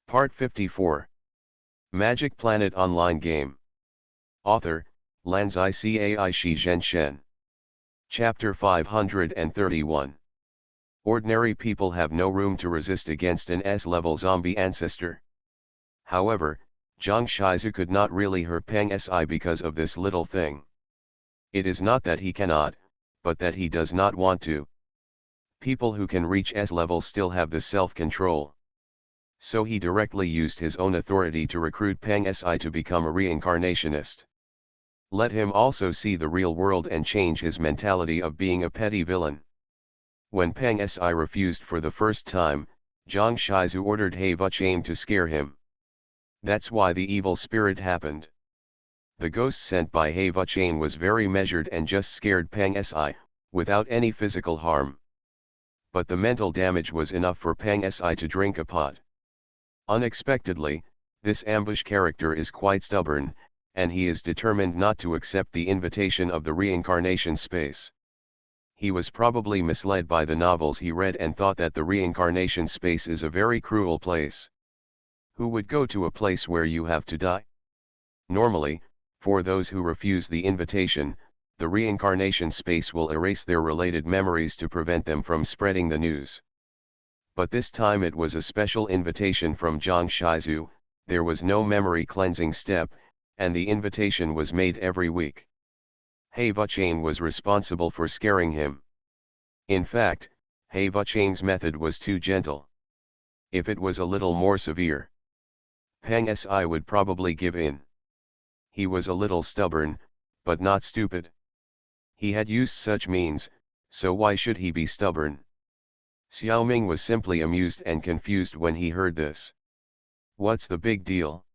Part 54. Magic Planet Online Game. Author, Lanzai Cai Shi Zhenshen. Chapter 531. Ordinary people have no room to resist against an S-level zombie ancestor. However, Zhang Shizu could not really hurt Peng Si because of this little thing. It is not that he cannot, but that he does not want to. People who can reach S-level still have the self-control. So he directly used his own authority to recruit Peng Si to become a reincarnationist. Let him also see the real world and change his mentality of being a petty villain. When Peng Si refused for the first time, Zhang Shizu ordered He Vuchain to scare him. That's why the evil spirit happened. The ghost sent by He Vuchain was very measured and just scared Peng Si, without any physical harm. But the mental damage was enough for Peng Si to drink a pot. Unexpectedly, this ambush character is quite stubborn, and he is determined not to accept the invitation of the reincarnation space. He was probably misled by the novels he read and thought that the reincarnation space is a very cruel place. Who would go to a place where you have to die? Normally, for those who refuse the invitation, the reincarnation space will erase their related memories to prevent them from spreading the news. But this time it was a special invitation from Zhang Shizu. There was no memory cleansing step, and the invitation was made every week. He Vuchain was responsible for scaring him. In fact, He Vuchain's method was too gentle. If it was a little more severe, Peng Si would probably give in. He was a little stubborn, but not stupid. He had used such means, so why should he be stubborn? Xiaoming was simply amused and confused when he heard this. What's the big deal?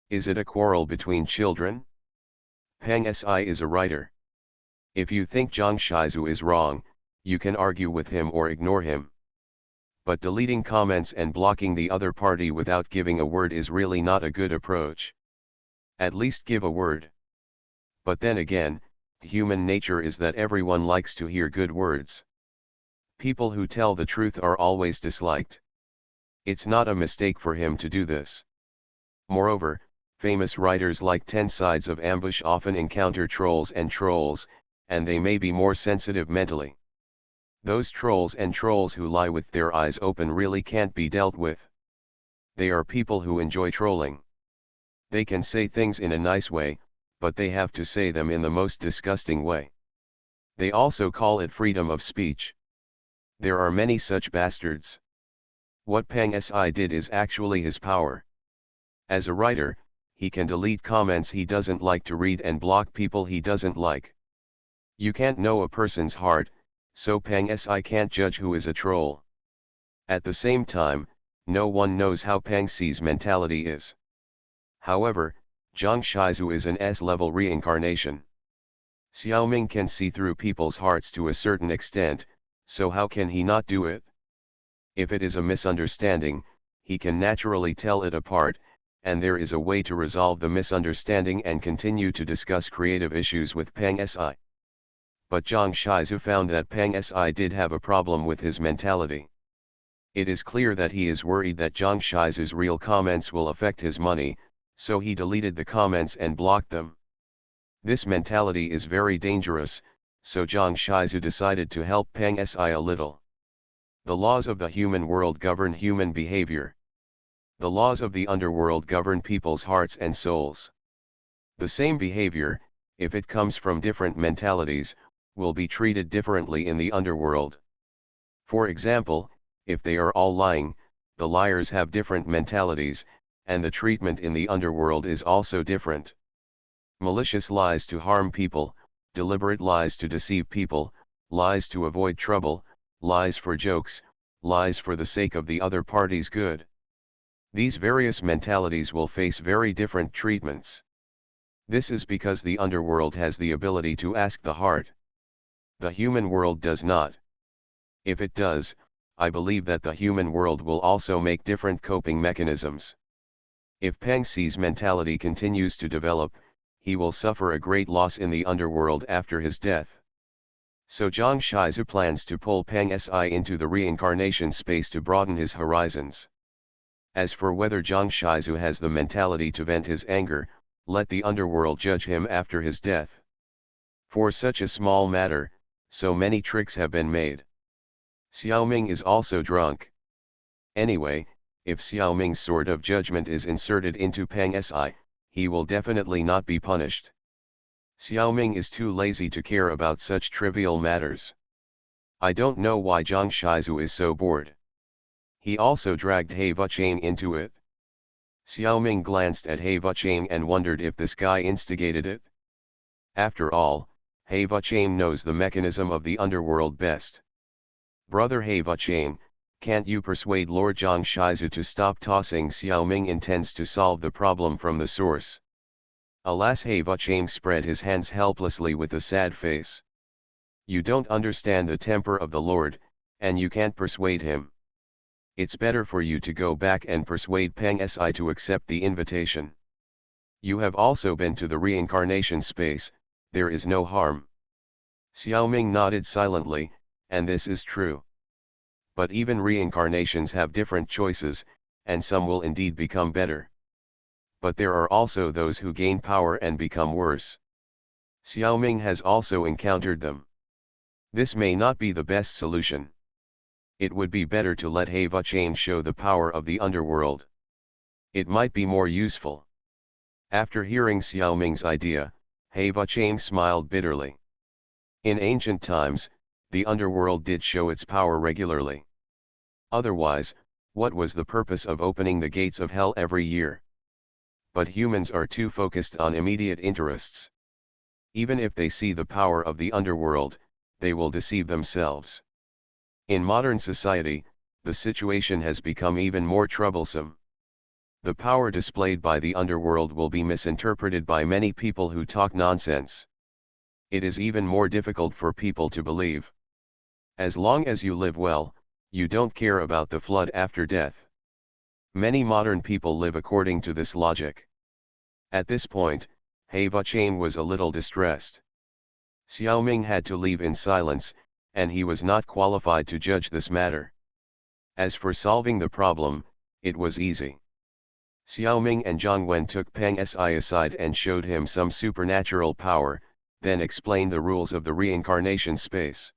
Is it a quarrel between children? Peng Si is a writer. If you think Zhang Shizu is wrong, you can argue with him or ignore him. But deleting comments and blocking the other party without giving a word is really not a good approach. At least give a word. But then again, human nature is that everyone likes to hear good words. People who tell the truth are always disliked. It's not a mistake for him to do this. Moreover, famous writers like 10 Sides of Ambush often encounter trolls, and they may be more sensitive mentally. Those trolls who lie with their eyes open really can't be dealt with. They are people who enjoy trolling. They can say things in a nice way, but they have to say them in the most disgusting way. They also call it freedom of speech. There are many such bastards. What Peng Si did is actually his power. As a writer, he can delete comments he doesn't like to read and block people he doesn't like. You can't know a person's heart, so Peng Si can't judge who is a troll. At the same time, no one knows how Peng Si's mentality is. However, Zhang Shizu is an S-level reincarnation. Xiaoming can see through people's hearts to a certain extent, so how can he not do it? If it is a misunderstanding, he can naturally tell it apart, and there is a way to resolve the misunderstanding and continue to discuss creative issues with Peng Si. But Zhang Shizu found that Peng Si did have a problem with his mentality. It is clear that he is worried that Zhang Shizu's real comments will affect his money, so he deleted the comments and blocked them. This mentality is very dangerous, so Zhang Shizu decided to help Peng Si a little. The laws of the human world govern human behavior. The laws of the underworld govern people's hearts and souls. The same behavior, if it comes from different mentalities, will be treated differently in the underworld. For example, if they are all lying, the liars have different mentalities, and the treatment in the underworld is also different. Malicious lies to harm people, deliberate lies to deceive people, lies to avoid trouble, lies for jokes, lies for the sake of the other party's good. These various mentalities will face very different treatments. This is because the underworld has the ability to ask the heart. The human world does not. If it does, I believe that the human world will also make different coping mechanisms. If Peng Si's mentality continues to develop, he will suffer a great loss in the underworld after his death. So Zhang Shizu plans to pull Peng Si into the reincarnation space to broaden his horizons. As for whether Zhang Shizu has the mentality to vent his anger, let the underworld judge him after his death. For such a small matter, so many tricks have been made. Xiaoming is also drunk. Anyway, if Xiaoming's sword of judgment is inserted into Peng Si, he will definitely not be punished. Xiaoming is too lazy to care about such trivial matters. I don't know why Zhang Shizu is so bored. He also dragged He Vuchang into it. Xiaoming glanced at He Vuchang and wondered if this guy instigated it. After all, He Vuchang knows the mechanism of the underworld best. Brother He Vuchang, can't you persuade Lord Zhang Shizu to stop tossing? Xiaoming intends to solve the problem from the source. Alas, He Vuchang spread his hands helplessly with a sad face. You don't understand the temper of the Lord, and you can't persuade him. It's better for you to go back and persuade Peng Si to accept the invitation. You have also been to the reincarnation space, there is no harm. Xiaoming nodded silently, and this is true. But even reincarnations have different choices, and some will indeed become better. But there are also those who gain power and become worse. Xiaoming has also encountered them. This may not be the best solution. It would be better to let He Vuchang show the power of the underworld. It might be more useful. After hearing Xiaoming's idea, He Vuchang smiled bitterly. In ancient times, the underworld did show its power regularly. Otherwise, what was the purpose of opening the gates of hell every year? But humans are too focused on immediate interests. Even if they see the power of the underworld, they will deceive themselves. In modern society, the situation has become even more troublesome. The power displayed by the underworld will be misinterpreted by many people who talk nonsense. It is even more difficult for people to believe. As long as you live well, you don't care about the flood after death. Many modern people live according to this logic. At this point, He Vuchang was a little distressed. Xiaoming had to leave in silence, and he was not qualified to judge this matter. As for solving the problem, it was easy. Xiaoming and Zhang Wen took Peng Si aside and showed him some supernatural power, then explained the rules of the reincarnation space.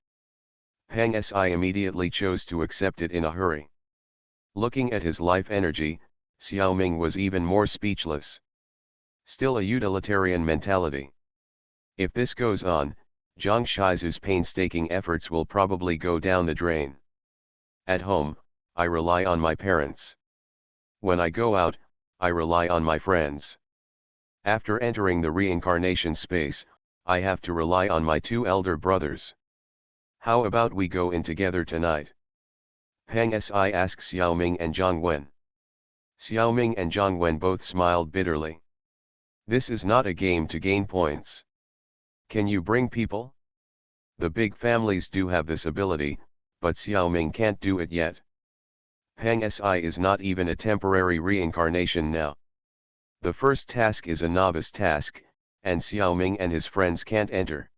Peng Si immediately chose to accept it in a hurry. Looking at his life energy, Xiaoming was even more speechless. Still a utilitarian mentality. If this goes on, Zhang Shizu's painstaking efforts will probably go down the drain. At home, I rely on my parents. When I go out, I rely on my friends. After entering the reincarnation space, I have to rely on my two elder brothers. How about we go in together tonight? Peng Si asked Xiaoming and Zhang Wen. Xiaoming and Zhang Wen both smiled bitterly. This is not a game to gain points. Can you bring people? The big families do have this ability, but Xiaoming can't do it yet. Peng Si is not even a temporary reincarnation now. The first task is a novice task, and Xiaoming and his friends can't enter.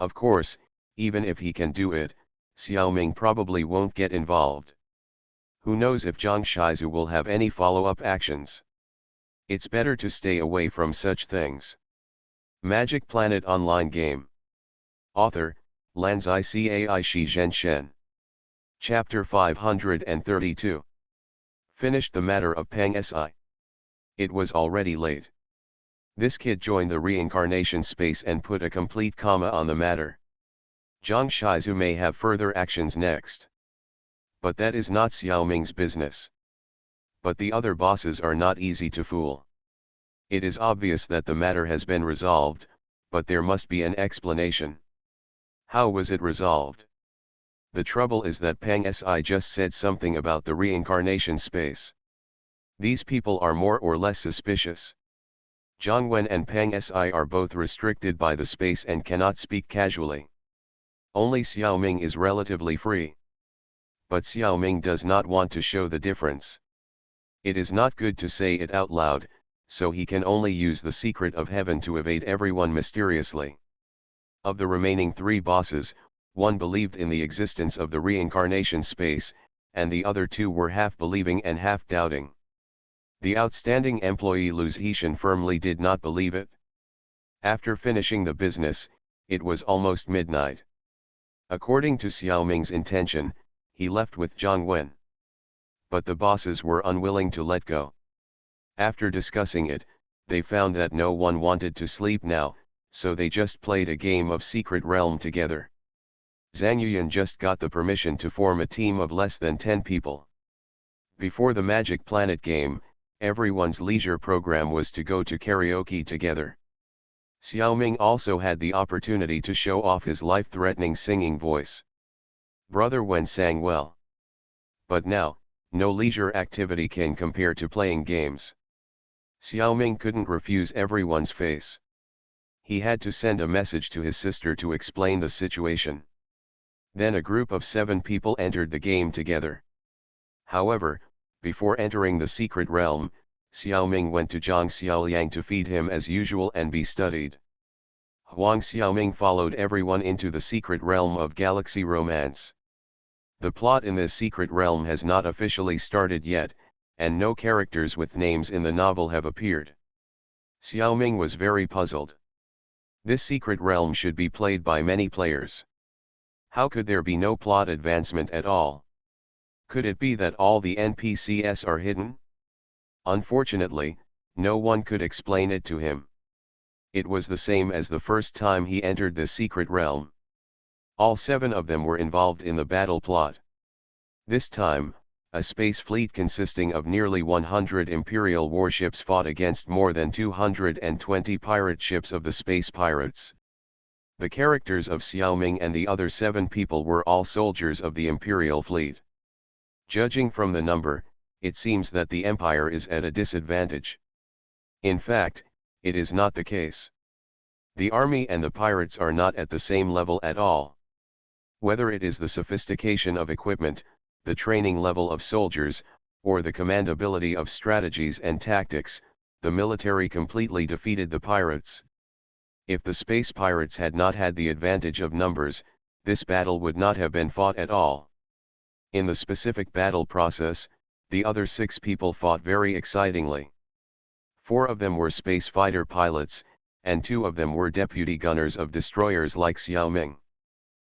Of course, even if he can do it, Xiaoming probably won't get involved. Who knows if Zhang Shizu will have any follow-up actions? It's better to stay away from such things. Magic Planet Online Game. Author, Lanzai Cai Shi Zhen Shen. Chapter 532. Finished the matter of Peng Si. It was already late. This kid joined the reincarnation space and put a complete comma on the matter. Zhang Shizu may have further actions next. But that is not Xiaoming's business. But the other bosses are not easy to fool. It is obvious that the matter has been resolved, but there must be an explanation. How was it resolved? The trouble is that Peng Si just said something about the reincarnation space. These people are more or less suspicious. Zhang Wen and Peng Si are both restricted by the space and cannot speak casually. Only Xiaoming is relatively free. But Xiaoming does not want to show the difference. It is not good to say it out loud, so he can only use the secret of heaven to evade everyone mysteriously. Of the remaining three bosses, one believed in the existence of the reincarnation space, and the other two were half believing and half doubting. The outstanding employee Lu Zhishan firmly did not believe it. After finishing the business, it was almost midnight. According to Xiaoming's intention, he left with Zhang Wen. But the bosses were unwilling to let go. After discussing it, they found that no one wanted to sleep now, so they just played a game of Secret Realm together. Zhang Yuyan just got the permission to form a team of less than 10 people. Before the Magic Planet game, everyone's leisure program was to go to karaoke together. Xiaoming also had the opportunity to show off his life-threatening singing voice. Brother Wen sang well. But now, no leisure activity can compare to playing games. Xiaoming couldn't refuse everyone's face. He had to send a message to his sister to explain the situation. Then a group of 7 people entered the game together. However, before entering the secret realm, Xiaoming went to Zhang Xiaoliang to feed him as usual and be studied. Huang Xiaoming followed everyone into the secret realm of Galaxy Romance. The plot in this secret realm has not officially started yet, and no characters with names in the novel have appeared. Xiaoming was very puzzled. This secret realm should be played by many players. How could there be no plot advancement at all? Could it be that all the NPCs are hidden? Unfortunately, no one could explain it to him. It was the same as the first time he entered this secret realm. All 7 of them were involved in the battle plot. This time, a space fleet consisting of nearly 100 Imperial warships fought against more than 220 pirate ships of the space pirates. The characters of Xiaoming and the other 7 people were all soldiers of the Imperial fleet. Judging from the number, it seems that the Empire is at a disadvantage. In fact, it is not the case. The army and the pirates are not at the same level at all. Whether it is the sophistication of equipment, the training level of soldiers, or the commandability of strategies and tactics, the military completely defeated the pirates. If the space pirates had not had the advantage of numbers, this battle would not have been fought at all. In the specific battle process, the other 6 people fought very excitingly. 4 of them were space fighter pilots, and 2 of them were deputy gunners of destroyers like Xiaoming.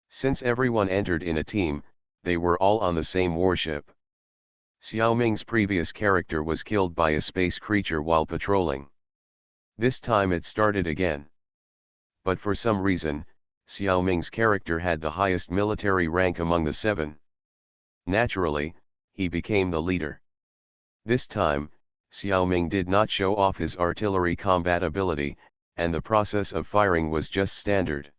Since everyone entered in a team, they were all on the same warship. Xiaoming's previous character was killed by a space creature while patrolling. This time it started again. But for some reason, Xiaoming's character had the highest military rank among the 7. Naturally, he became the leader. This time, Xiaoming did not show off his artillery combat ability, and the process of firing was just standard.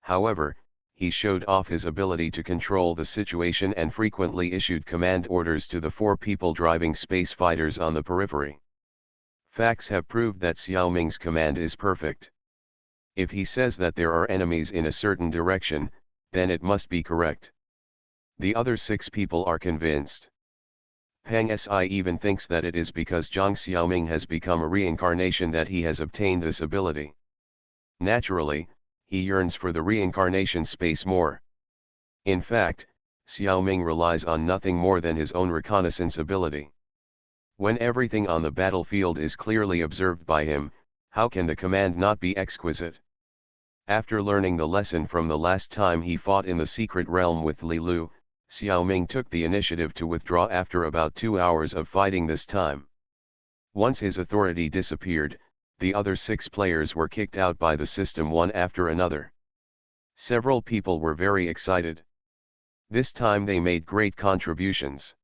However, he showed off his ability to control the situation and frequently issued command orders to the 4 people driving space fighters on the periphery. Facts have proved that Xiaoming's command is perfect. If he says that there are enemies in a certain direction, then it must be correct. The other 6 people are convinced. Pang Si even thinks that it is because Zhang Xiaoming has become a reincarnation that he has obtained this ability. Naturally, he yearns for the reincarnation space more. In fact, Xiaoming relies on nothing more than his own reconnaissance ability. When everything on the battlefield is clearly observed by him, how can the command not be exquisite? After learning the lesson from the last time he fought in the secret realm with Li Lu, Xiaoming took the initiative to withdraw after about 2 hours of fighting this time. Once his authority disappeared, the other 6 players were kicked out by the system one after another. Several people were very excited. This time they made great contributions.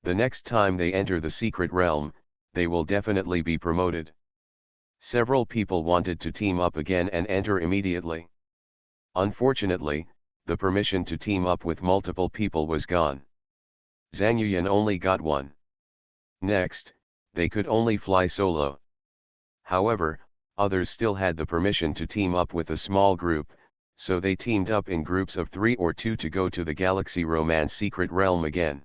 The next time they enter the secret realm, they will definitely be promoted. Several people wanted to team up again and enter immediately. Unfortunately, the permission to team up with multiple people was gone. Zhang Yuyan only got one. Next, they could only fly solo. However, others still had the permission to team up with a small group, so they teamed up in groups of 3 or 2 to go to the Galaxy Romance secret realm again.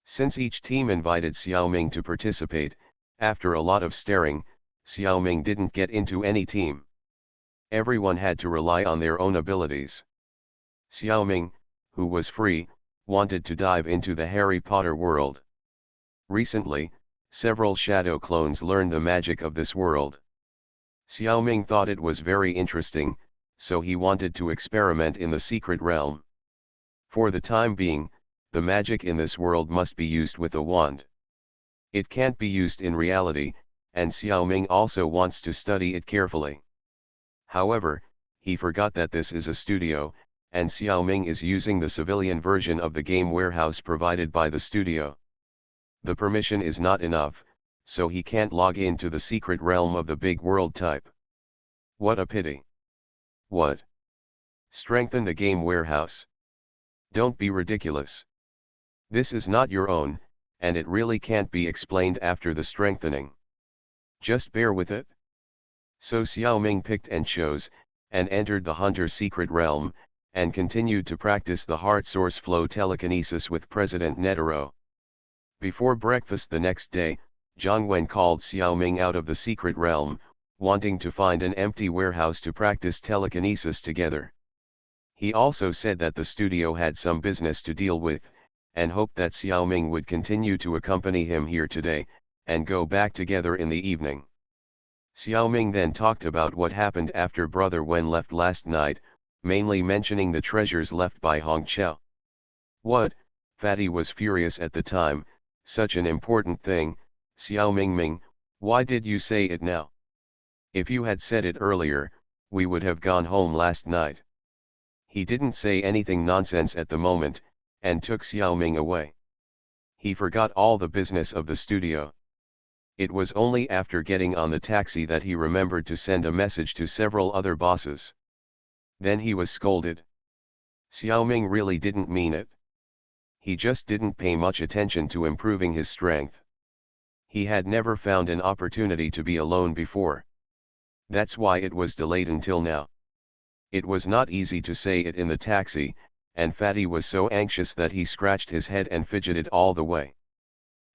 Since each team invited Xiaoming to participate, after a lot of staring, Xiaoming didn't get into any team. Everyone had to rely on their own abilities. Xiaoming, who was free, wanted to dive into the Harry Potter world. Recently, Several shadow clones learned the magic of this world. Xiaoming thought it was very interesting, so he wanted to experiment in the secret realm. For the time being, the magic in this world must be used with a wand. It can't be used in reality, and Xiaoming also wants to study it carefully. However, he forgot that this is a studio, and Xiaoming is using the civilian version of the game warehouse provided by the studio. The permission is not enough, so he can't log into the secret realm of the big world type. What a pity. What? Strengthen the game warehouse. Don't be ridiculous. This is not your own, and it really can't be explained after the strengthening. Just bear with it. So Xiaoming picked and chose, and entered the Hunter's secret realm, and continued to practice the heart source flow telekinesis with President Netero. Before breakfast the next day, Zhang Wen called Xiaoming out of the secret realm, wanting to find an empty warehouse to practice telekinesis together. He also said that the studio had some business to deal with, and hoped that Xiaoming would continue to accompany him here today, and go back together in the evening. Xiaoming then talked about what happened after Brother Wen left last night, mainly mentioning the treasures left by Hong Chao. What? Fatty was furious at the time. Such an important thing, Xiaoming, why did you say it now? If you had said it earlier, we would have gone home last night. He didn't say anything nonsense at the moment, and took Xiaoming away. He forgot all the business of the studio. It was only after getting on the taxi that he remembered to send a message to several other bosses. Then he was scolded. Xiaoming really didn't mean it. He just didn't pay much attention to improving his strength. He had never found an opportunity to be alone before. That's why it was delayed until now. It was not easy to say it in the taxi, and Fatty was so anxious that he scratched his head and fidgeted all the way.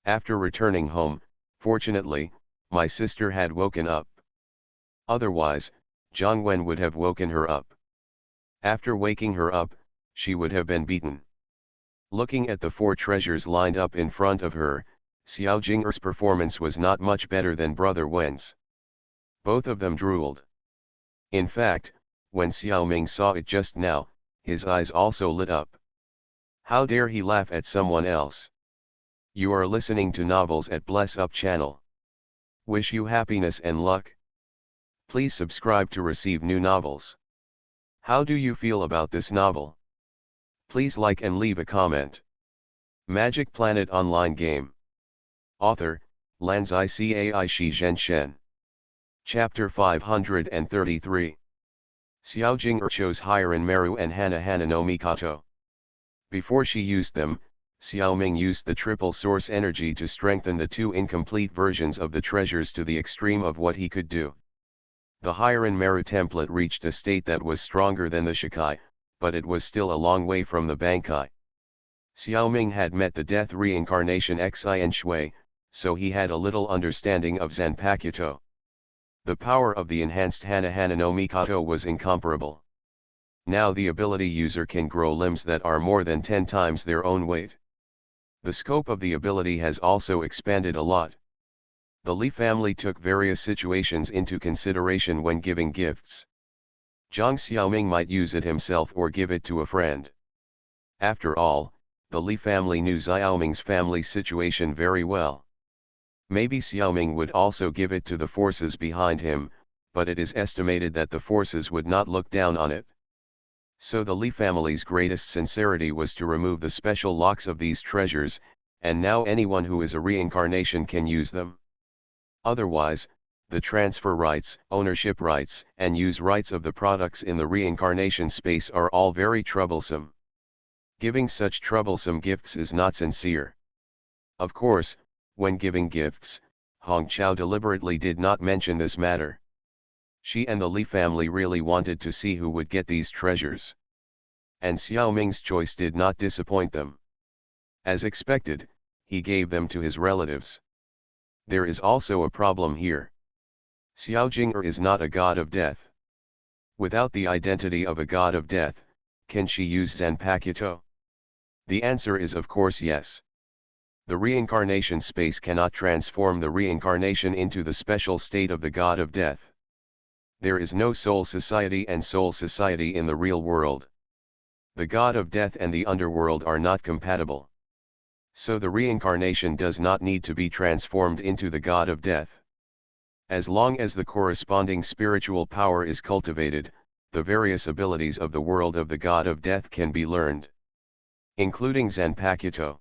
After returning home, fortunately, my sister had woken up. Otherwise, Zhang Wen would have woken her up. After waking her up, she would have been beaten. Looking at the 4 treasures lined up in front of her, Xiao Jing'er's performance was not much better than Brother Wen's. Both of them drooled. In fact, when Xiaoming saw it just now, his eyes also lit up. How dare he laugh at someone else? You are listening to Novels at Bless Up channel. Wish you happiness and luck. Please subscribe to receive new novels. How do you feel about this novel? Please like and leave a comment. Magic Planet Online Game. Author, Lanzai Cai Shi Zhen Shen. Chapter 533. Xiao Jing'er chose Hiren Meru and Hana no Mikoto. Before she used them, Xiaoming used the triple source energy to strengthen the 2 incomplete versions of the treasures to the extreme of what he could do. The Hiren Meru template reached a state that was stronger than the Shikai, but it was still a long way from the Bankai. Xiaoming had met the death reincarnation Xin Shui, so he had a little understanding of Zanpakuto. The power of the enhanced Hana no Mikoto was incomparable. Now the ability user can grow limbs that are more than 10 times their own weight. The scope of the ability has also expanded a lot. The Li family took various situations into consideration when giving gifts. Zhang Xiaoming might use it himself or give it to a friend. After all, the Li family knew Xiaoming's family situation very well. Maybe Xiaoming would also give it to the forces behind him, but it is estimated that the forces would not look down on it. So the Li family's greatest sincerity was to remove the special locks of these treasures, and now anyone who is a reincarnation can use them. Otherwise, the transfer rights, ownership rights, and use rights of the products in the reincarnation space are all very troublesome. Giving such troublesome gifts is not sincere. Of course, when giving gifts, Hong Chao deliberately did not mention this matter. She and the Li family really wanted to see who would get these treasures. And Xiaoming's choice did not disappoint them. As expected, he gave them to his relatives. There is also a problem here. Xiao Jing'er is not a god of death. Without the identity of a god of death, can she use Zanpakuto? The answer is of course yes. The reincarnation space cannot transform the reincarnation into the special state of the god of death. There is no soul society and soul society in the real world. The god of death and the underworld are not compatible. So the reincarnation does not need to be transformed into the god of death. As long as the corresponding spiritual power is cultivated, the various abilities of the world of the god of death can be learned, including Zanpakuto.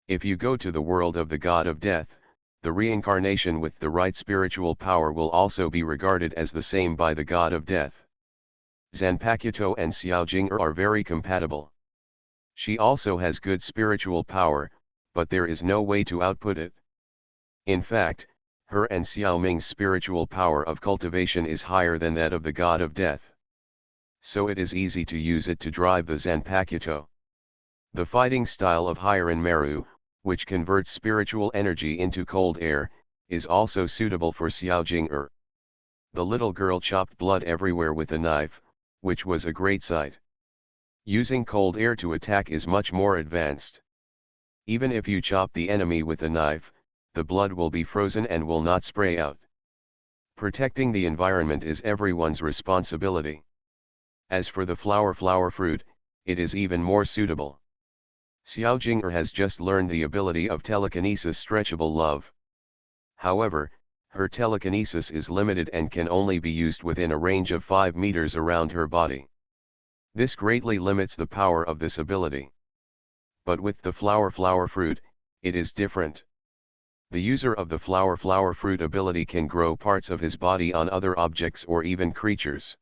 If you go to the world of the god of death, the reincarnation with the right spiritual power will also be regarded as the same by the god of death. Zanpakuto and Xiaojing are very compatible. She also has good spiritual power, but there is no way to output it. In fact, her and Xiaoming's spiritual power of cultivation is higher than that of the god of death. So it is easy to use it to drive the Zanpakuto. The fighting style of Hiran Meru, which converts spiritual energy into cold air, is also suitable for Xiaojing. The little girl chopped blood everywhere with a knife, which was a great sight. Using cold air to attack is much more advanced. Even if you chop the enemy with a knife, the blood will be frozen and will not spray out. Protecting the environment is everyone's responsibility. As for the flower fruit, it is even more suitable. Xiaojing has just learned the ability of telekinesis stretchable love. However, her telekinesis is limited and can only be used within a range of 5 meters around her body. This greatly limits the power of this ability. But with the flower fruit, it is different. The user of the flower fruit ability can grow parts of his body on other objects or even creatures.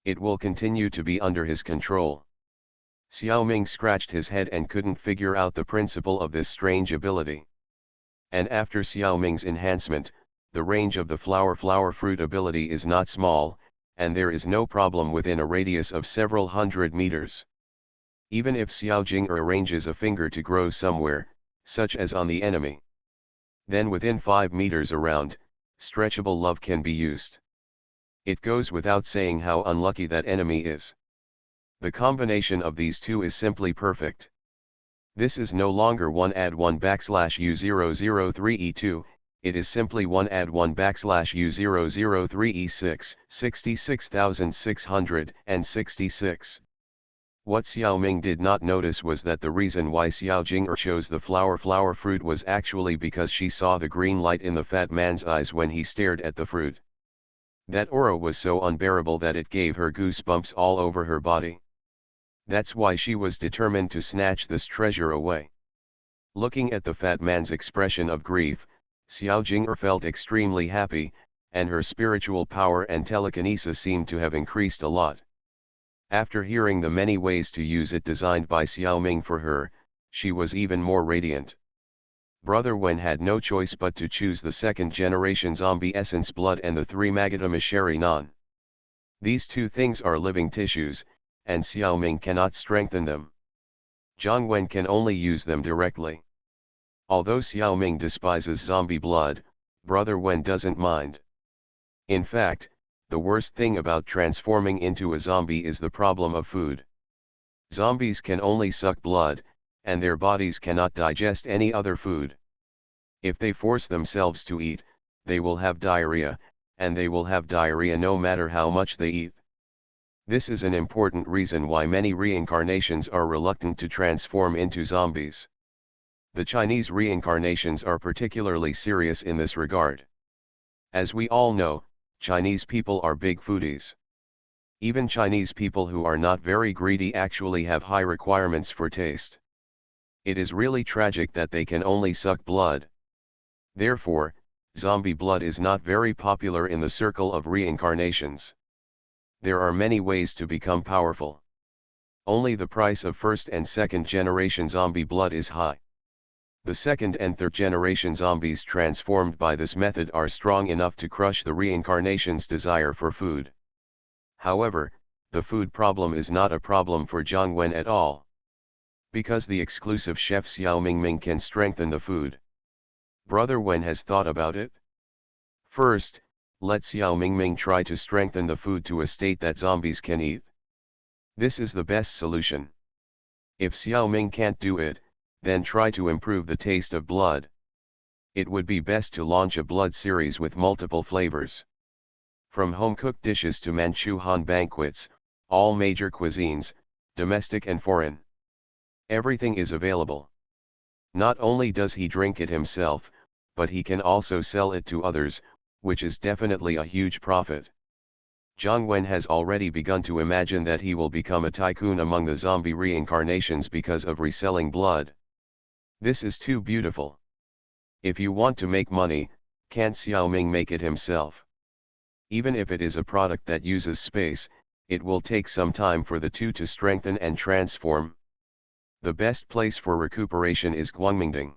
It will continue to be under his control. Xiaoming scratched his head and couldn't figure out the principle of this strange ability. And after Xiaoming's enhancement, the range of the flower fruit ability is not small, and there is no problem within a radius of several hundred meters. Even if Xiaojing arranges a finger to grow somewhere, such as on the enemy, then within 5 meters around, stretchable love can be used. It goes without saying how unlucky that enemy is. The combination of these two is simply perfect. This is no longer 1-1/U003E2, it is simply 1-1/U003E6, 66,666. What Xiaoming did not notice was that the reason why Xiaojing chose the flower fruit was actually because she saw the green light in the fat man's eyes when he stared at the fruit. That aura was so unbearable that it gave her goosebumps all over her body. That's why she was determined to snatch this treasure away. Looking at the fat man's expression of grief, Xiaojing felt extremely happy, and her spiritual power and telekinesis seemed to have increased a lot. After hearing the many ways to use it designed by Xiaoming for her, she was even more radiant. Brother Wen had no choice but to choose the second-generation zombie essence blood and the 3 Magata Masheri Non. These two things are living tissues, and Xiaoming cannot strengthen them. Zhang Wen can only use them directly. Although Xiaoming despises zombie blood, Brother Wen doesn't mind. In fact, the worst thing about transforming into a zombie is the problem of food. Zombies can only suck blood, and their bodies cannot digest any other food. If they force themselves to eat, they will have diarrhea, and they will have diarrhea no matter how much they eat. This is an important reason why many reincarnations are reluctant to transform into zombies. The Chinese reincarnations are particularly serious in this regard. As we all know, Chinese people are big foodies. Even Chinese people who are not very greedy actually have high requirements for taste. It is really tragic that they can only suck blood. Therefore, zombie blood is not very popular in the circle of reincarnations. There are many ways to become powerful. Only the price of first and second generation zombie blood is high. The second and third generation zombies transformed by this method are strong enough to crush the reincarnation's desire for food. However, the food problem is not a problem for Zhang Wen at all. Because the exclusive chef Xiao Mingming can strengthen the food. Brother Wen has thought about it. First, let Xiao Mingming try to strengthen the food to a state that zombies can eat. This is the best solution. If Xiao Ming can't do it, then try to improve the taste of blood. It would be best to launch a blood series with multiple flavors. From home-cooked dishes to Manchu-Han banquets, all major cuisines, domestic and foreign. Everything is available. Not only does he drink it himself, but he can also sell it to others, which is definitely a huge profit. Jiang Wen has already begun to imagine that he will become a tycoon among the zombie reincarnations because of reselling blood. This is too beautiful. If you want to make money, can't Xiaoming make it himself? Even if it is a product that uses space, it will take some time for the two to strengthen and transform. The best place for recuperation is Guangmingding.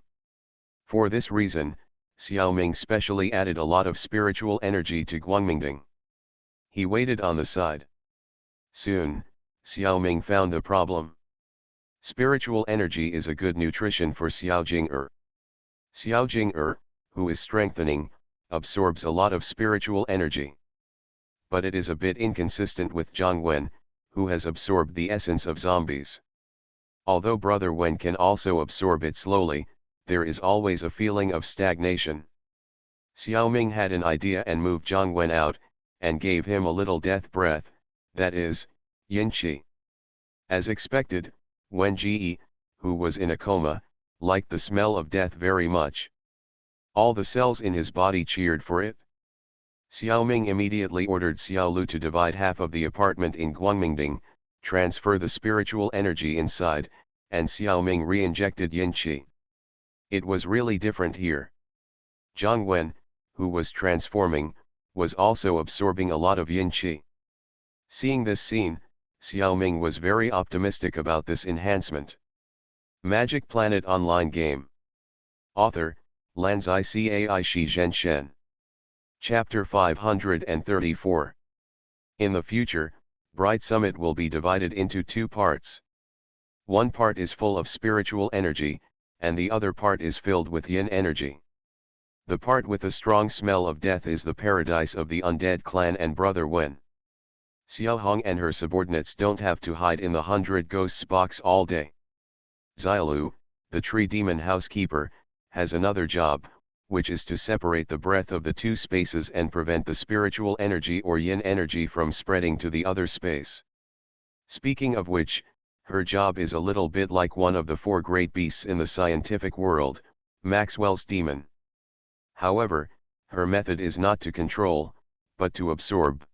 For this reason, Xiaoming specially added a lot of spiritual energy to Guangmingding. He waited on the side. Soon, Xiaoming found the problem. Spiritual energy is a good nutrition for Xiaojing. Xiaojing, who is strengthening, absorbs a lot of spiritual energy. But it is a bit inconsistent with Jiang Wen, who has absorbed the essence of zombies. Although Brother Wen can also absorb it slowly, there is always a feeling of stagnation. Xiaoming had an idea and moved Jiang Wen out, and gave him a little death breath, that is, yin qi. As expected, Wen Ji, who was in a coma, liked the smell of death very much. All the cells in his body cheered for it. Xiaoming immediately ordered Xiao Lu to divide half of the apartment in Guangmingding, transfer the spiritual energy inside, and Xiaoming re-injected yin qi. It was really different here. Jiang Wen, who was transforming, was also absorbing a lot of yin qi. Seeing this scene, Xiaoming was very optimistic about this enhancement. Magic Planet Online Game. Author, Lanzai Cai Shi Zhen Shen. Chapter 534. In the future, Bright Summit will be divided into two parts. One part is full of spiritual energy, and the other part is filled with yin energy. The part with a strong smell of death is the paradise of the undead clan and Brother Wen. Xiao Hong and her subordinates don't have to hide in the 100 Ghosts box all day. Xiaolu, the tree demon housekeeper, has another job, which is to separate the breath of the two spaces and prevent the spiritual energy or yin energy from spreading to the other space. Speaking of which, her job is a little bit like one of the four great beasts in the scientific world, Maxwell's demon. However, her method is not to control, but to absorb.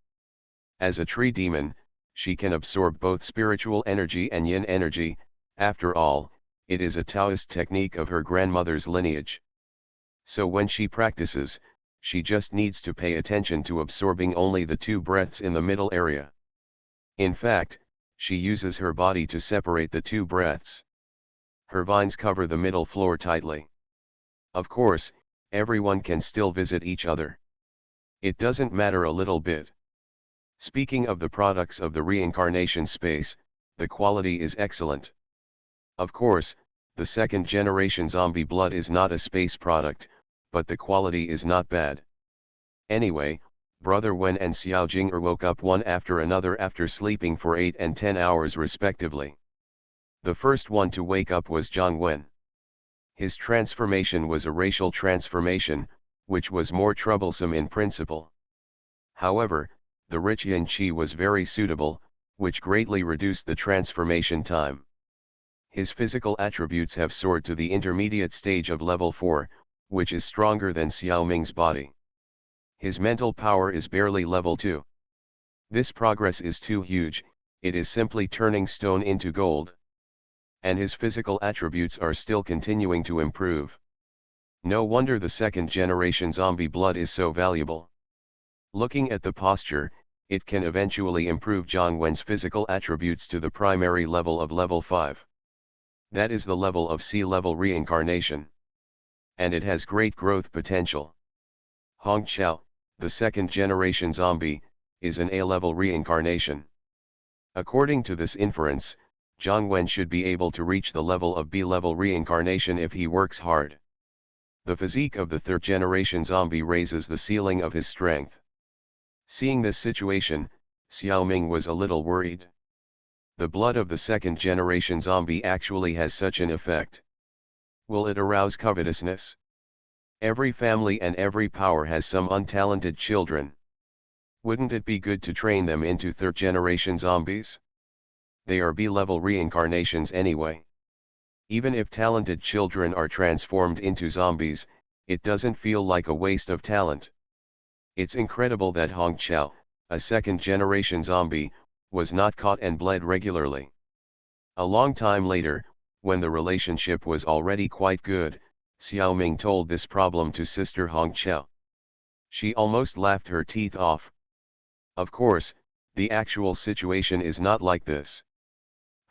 As a tree demon, she can absorb both spiritual energy and yin energy. After all, it is a Taoist technique of her grandmother's lineage. So when she practices, she just needs to pay attention to absorbing only the two breaths in the middle area. In fact, she uses her body to separate the two breaths. Her vines cover the middle floor tightly. Of course, everyone can still visit each other. It doesn't matter a little bit. Speaking of the products of the reincarnation space, the quality is excellent. Of course, the second-generation zombie blood is not a space product, but the quality is not bad. Anyway, Brother Wen and Xiao Jing'er woke up one after another after sleeping for 8 and 10 hours respectively. The first one to wake up was Jiang Wen. His transformation was a racial transformation, which was more troublesome in principle. However, the rich yin qi was very suitable, which greatly reduced the transformation time. His physical attributes have soared to the intermediate stage of level 4, which is stronger than Xiaoming's body. His mental power is barely level 2. This progress is too huge, it is simply turning stone into gold. And his physical attributes are still continuing to improve. No wonder the second-generation zombie blood is so valuable. Looking at the posture, it can eventually improve Jiang Wen's physical attributes to the primary level of level 5. That is the level of sea-level reincarnation. And it has great growth potential. Hong Chao, the second-generation zombie, is an A-level reincarnation. According to this inference, Jiang Wen should be able to reach the level of B-level reincarnation if he works hard. The physique of the third-generation zombie raises the ceiling of his strength. Seeing this situation, Xiaoming was a little worried. The blood of the second-generation zombie actually has such an effect. Will it arouse covetousness? Every family and every power has some untalented children. Wouldn't it be good to train them into third-generation zombies? They are B-level reincarnations anyway. Even if talented children are transformed into zombies, it doesn't feel like a waste of talent. It's incredible that Hong Chao, a second-generation zombie, was not caught and bled regularly. A long time later, when the relationship was already quite good, Xiaoming told this problem to sister Hong Chao. She almost laughed her teeth off. Of course, the actual situation is not like this.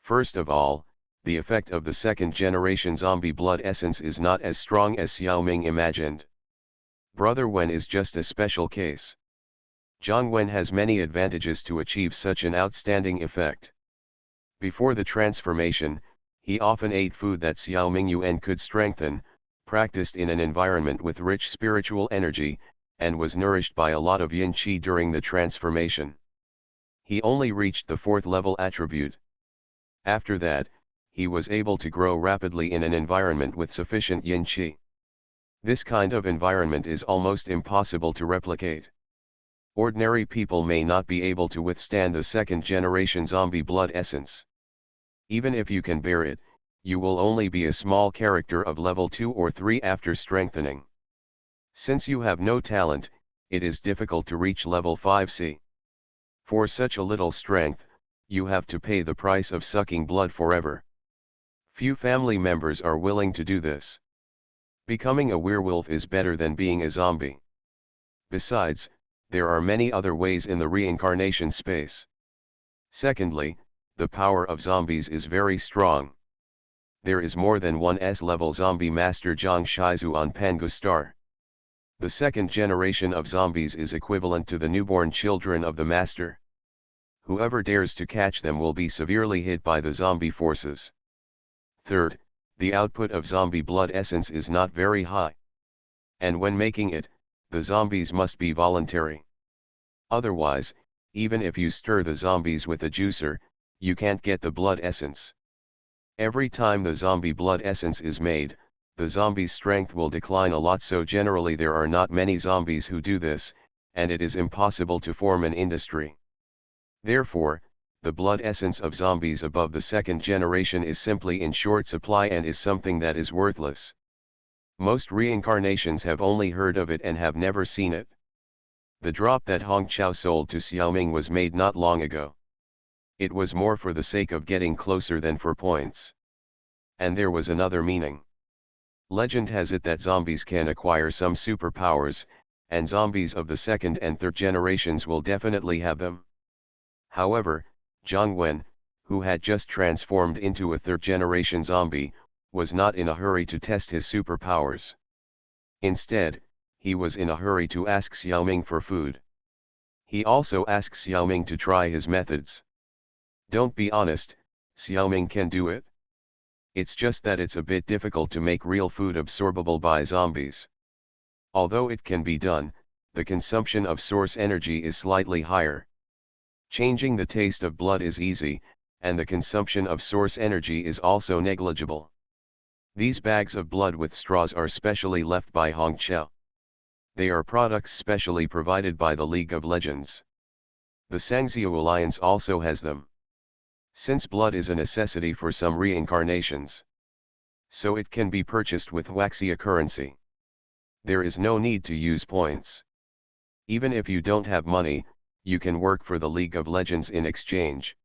First of all, the effect of the second-generation zombie blood essence is not as strong as Xiaoming imagined. Brother Wen is just a special case. Zhang Wen has many advantages to achieve such an outstanding effect. Before the transformation, he often ate food that Xiaoming Yuan could strengthen, practiced in an environment with rich spiritual energy, and was nourished by a lot of yin qi during the transformation. He only reached the 4th level attribute. After that, he was able to grow rapidly in an environment with sufficient yin qi. This kind of environment is almost impossible to replicate. Ordinary people may not be able to withstand the second-generation zombie blood essence. Even if you can bear it, you will only be a small character of level 2 or 3 after strengthening. Since you have no talent, it is difficult to reach level 5C. For such a little strength, you have to pay the price of sucking blood forever. Few family members are willing to do this. Becoming a werewolf is better than being a zombie. Besides, there are many other ways in the reincarnation space. Secondly, the power of zombies is very strong. There is more than one S-level zombie master Zhang Shizu on Pangu Star. The second generation of zombies is equivalent to the newborn children of the master. Whoever dares to catch them will be severely hit by the zombie forces. Third, the output of zombie blood essence is not very high. And when making it, the zombies must be voluntary. Otherwise, even if you stir the zombies with a juicer, you can't get the blood essence. Every time the zombie blood essence is made, the zombie's strength will decline a lot, so generally there are not many zombies who do this, and it is impossible to form an industry. Therefore, the blood essence of zombies above the second generation is simply in short supply and is something that is worthless. Most reincarnations have only heard of it and have never seen it. The drop that Hong Chao sold to Xiaoming was made not long ago. It was more for the sake of getting closer than for points. And there was another meaning. Legend has it that zombies can acquire some superpowers, and zombies of the second and third generations will definitely have them. However, Zhang Wen, who had just transformed into a third-generation zombie, was not in a hurry to test his superpowers. Instead, he was in a hurry to ask Xiaoming for food. He also asked Xiaoming to try his methods. Don't be honest, Xiaoming can do it. It's just that it's a bit difficult to make real food absorbable by zombies. Although it can be done, the consumption of source energy is slightly higher. Changing the taste of blood is easy, and the consumption of source energy is also negligible. These bags of blood with straws are specially left by Hong Chao. They are products specially provided by the League of Legends. The Sangxiu Alliance also has them. Since blood is a necessity for some reincarnations, so it can be purchased with Waxia currency. There is no need to use points. Even if you don't have money, you can work for the League of Legends in exchange.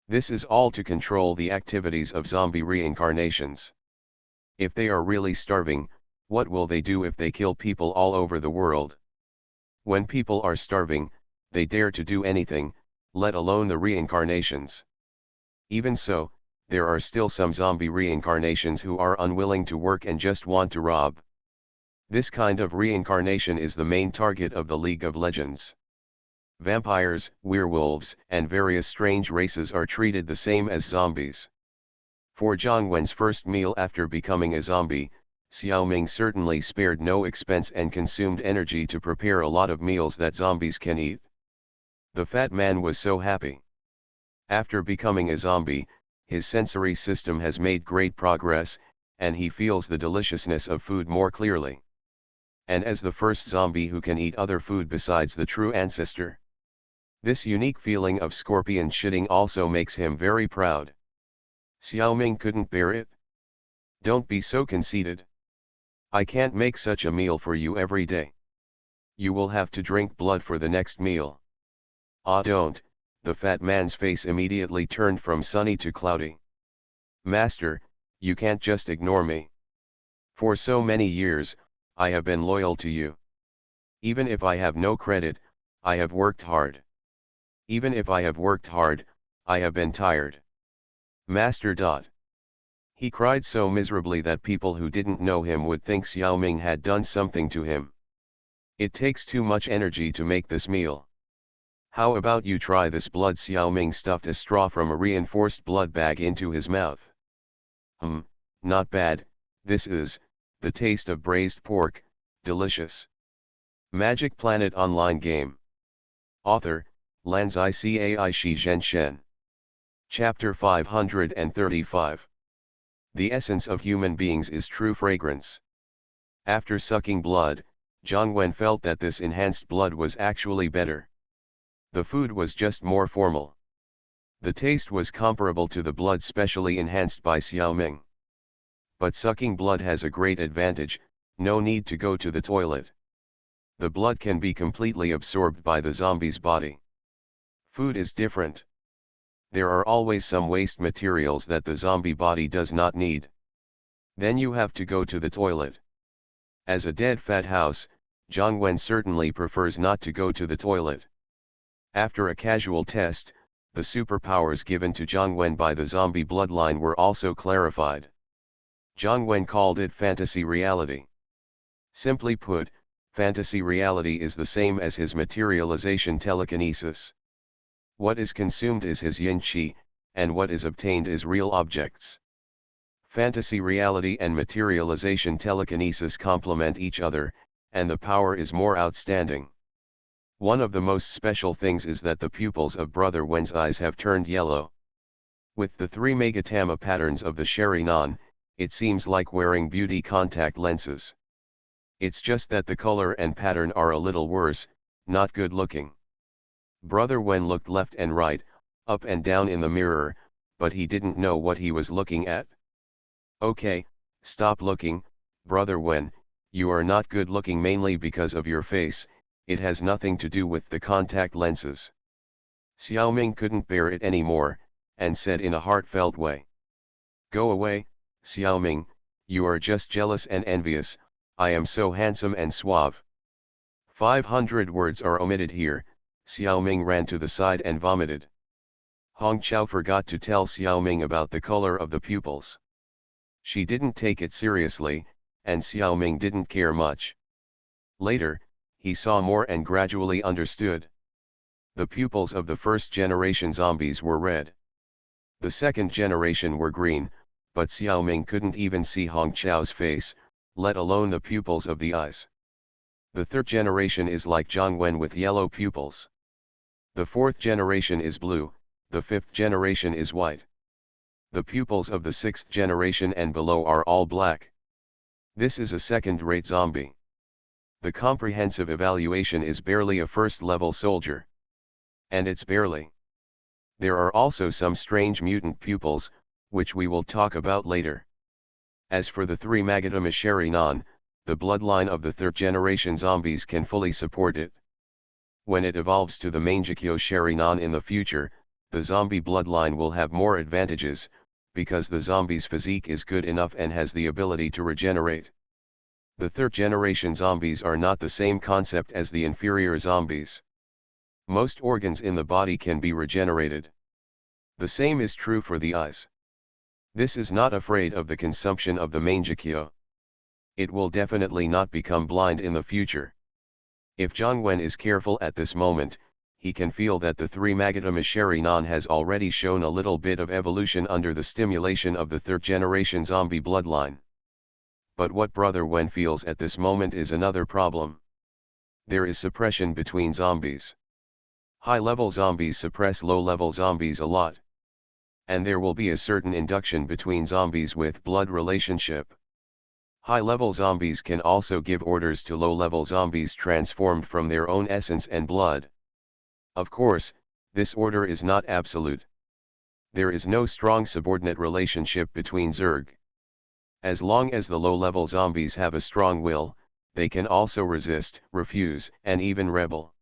This is all to control the activities of zombie reincarnations. If they are really starving, what will they do if they kill people all over the world? When people are starving, they dare to do anything, let alone the reincarnations. Even so, there are still some zombie reincarnations who are unwilling to work and just want to rob. This kind of reincarnation is the main target of the League of Legends. Vampires, werewolves, and various strange races are treated the same as zombies. For Zhang Wen's first meal after becoming a zombie, Xiaoming certainly spared no expense and consumed energy to prepare a lot of meals that zombies can eat. The fat man was so happy. After becoming a zombie, his sensory system has made great progress, and he feels the deliciousness of food more clearly. And as the first zombie who can eat other food besides the true ancestor, this unique feeling of scorpion shitting also makes him very proud. Xiaoming couldn't bear it. Don't be so conceited. I can't make such a meal for you every day. You will have to drink blood for the next meal. Ah, don't. The fat man's face immediately turned from sunny to cloudy. Master, you can't just ignore me. For so many years, I have been loyal to you. Even if I have no credit, I have worked hard. Even if I have worked hard, I have been tired. Master. He cried so miserably that people who didn't know him would think Xiaoming had done something to him. It takes too much energy to make this meal. How about you try this blood? Xiaoming stuffed a straw from a reinforced blood bag into his mouth. Not bad. This is the taste of braised pork, delicious. Magic Planet Online Game. Author, Lanzai Cai Shi Zhen Shen. Chapter 535. The essence of human beings is true fragrance. After sucking blood, Zhang Wen felt that this enhanced blood was actually better. The food was just more formal. The taste was comparable to the blood specially enhanced by Xiaoming. But sucking blood has a great advantage: no need to go to the toilet. The blood can be completely absorbed by the zombie's body. Food is different. There are always some waste materials that the zombie body does not need. Then you have to go to the toilet. As a dead fat house, Zhang Wen certainly prefers not to go to the toilet. After a casual test, the superpowers given to Zhang Wen by the zombie bloodline were also clarified. Zhang Wen called it fantasy reality. Simply put, fantasy reality is the same as his materialization telekinesis. What is consumed is his yin qi, and what is obtained is real objects. Fantasy reality and materialization telekinesis complement each other, and the power is more outstanding. One of the most special things is that the pupils of Brother Wen's eyes have turned yellow. With the 3 Megatama patterns of the Sherinan, it seems like wearing beauty contact lenses. It's just that the color and pattern are a little worse, not good looking. Brother Wen looked left and right, up and down in the mirror, but he didn't know what he was looking at. Okay, stop looking, Brother Wen, you are not good looking mainly because of your face, it has nothing to do with the contact lenses. Xiaoming couldn't bear it anymore, and said in a heartfelt way. Go away, Xiaoming, you are just jealous and envious, I am so handsome and suave. 500 words are omitted here. Xiaoming ran to the side and vomited. Hong Chao forgot to tell Xiaoming about the color of the pupils. She didn't take it seriously, and Xiaoming didn't care much. Later, he saw more and gradually understood. The pupils of the first generation zombies were red. The second generation were green, but Xiaoming couldn't even see Hong Chao's face, let alone the pupils of the eyes. The third generation is like Zhang Wen with yellow pupils. The fourth generation is blue, the fifth generation is white. The pupils of the sixth generation and below are all black. This is a second-rate zombie. The comprehensive evaluation is barely a first-level soldier. And it's barely. There are also some strange mutant pupils, which we will talk about later. As for the 3 Magatama Sherinan, the bloodline of the third-generation zombies can fully support it. When it evolves to the Mangekyo Sherinan in the future, the zombie bloodline will have more advantages, because the zombie's physique is good enough and has the ability to regenerate. The third-generation zombies are not the same concept as the inferior zombies. Most organs in the body can be regenerated. The same is true for the eyes. This is not afraid of the consumption of the Mangekyo. It will definitely not become blind in the future. If Zhang Wen is careful at this moment, he can feel that the 3 Magatama Sherinan has already shown a little bit of evolution under the stimulation of the third-generation zombie bloodline. But what Brother Wen feels at this moment is another problem. There is suppression between zombies. High-level zombies suppress low-level zombies a lot. and there will be a certain induction between zombies with blood relationship. High-level zombies can also give orders to low-level zombies transformed from their own essence and blood. Of course, this order is not absolute. There is no strong subordinate relationship between Zerg. As long as the low-level zombies have a strong will, they can also resist, refuse, and even rebel.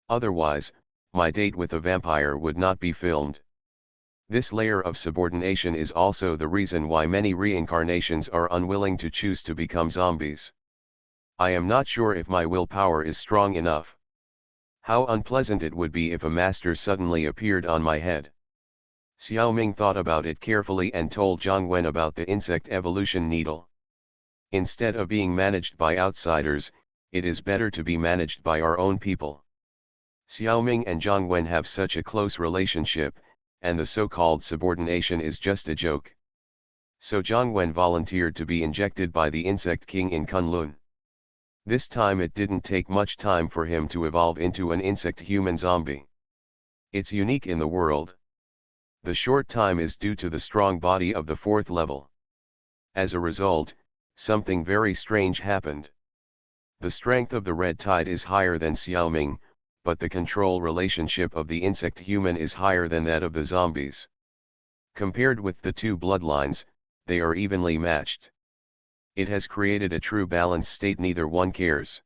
Otherwise, my date with a vampire would not be filmed. This layer of subordination is also the reason why many reincarnations are unwilling to choose to become zombies. I am not sure if my willpower is strong enough. How unpleasant it would be if a master suddenly appeared on my head. Xiaoming thought about it carefully and told Zhang Wen about the insect evolution needle. Instead of being managed by outsiders, it is better to be managed by our own people. Xiaoming and Zhang Wen have such a close relationship, and the so-called subordination is just a joke. So Zhang Wen volunteered to be injected by the Insect King in Kunlun. This time it didn't take much time for him to evolve into an insect-human zombie. It's unique in the world. The short time is due to the strong body of the 4th level. As a result, something very strange happened. The strength of the red tide is higher than Xiaoming, but the control relationship of the insect-human is higher than that of the zombies. Compared with the two bloodlines, they are evenly matched. It has created a true balanced state, neither one cares.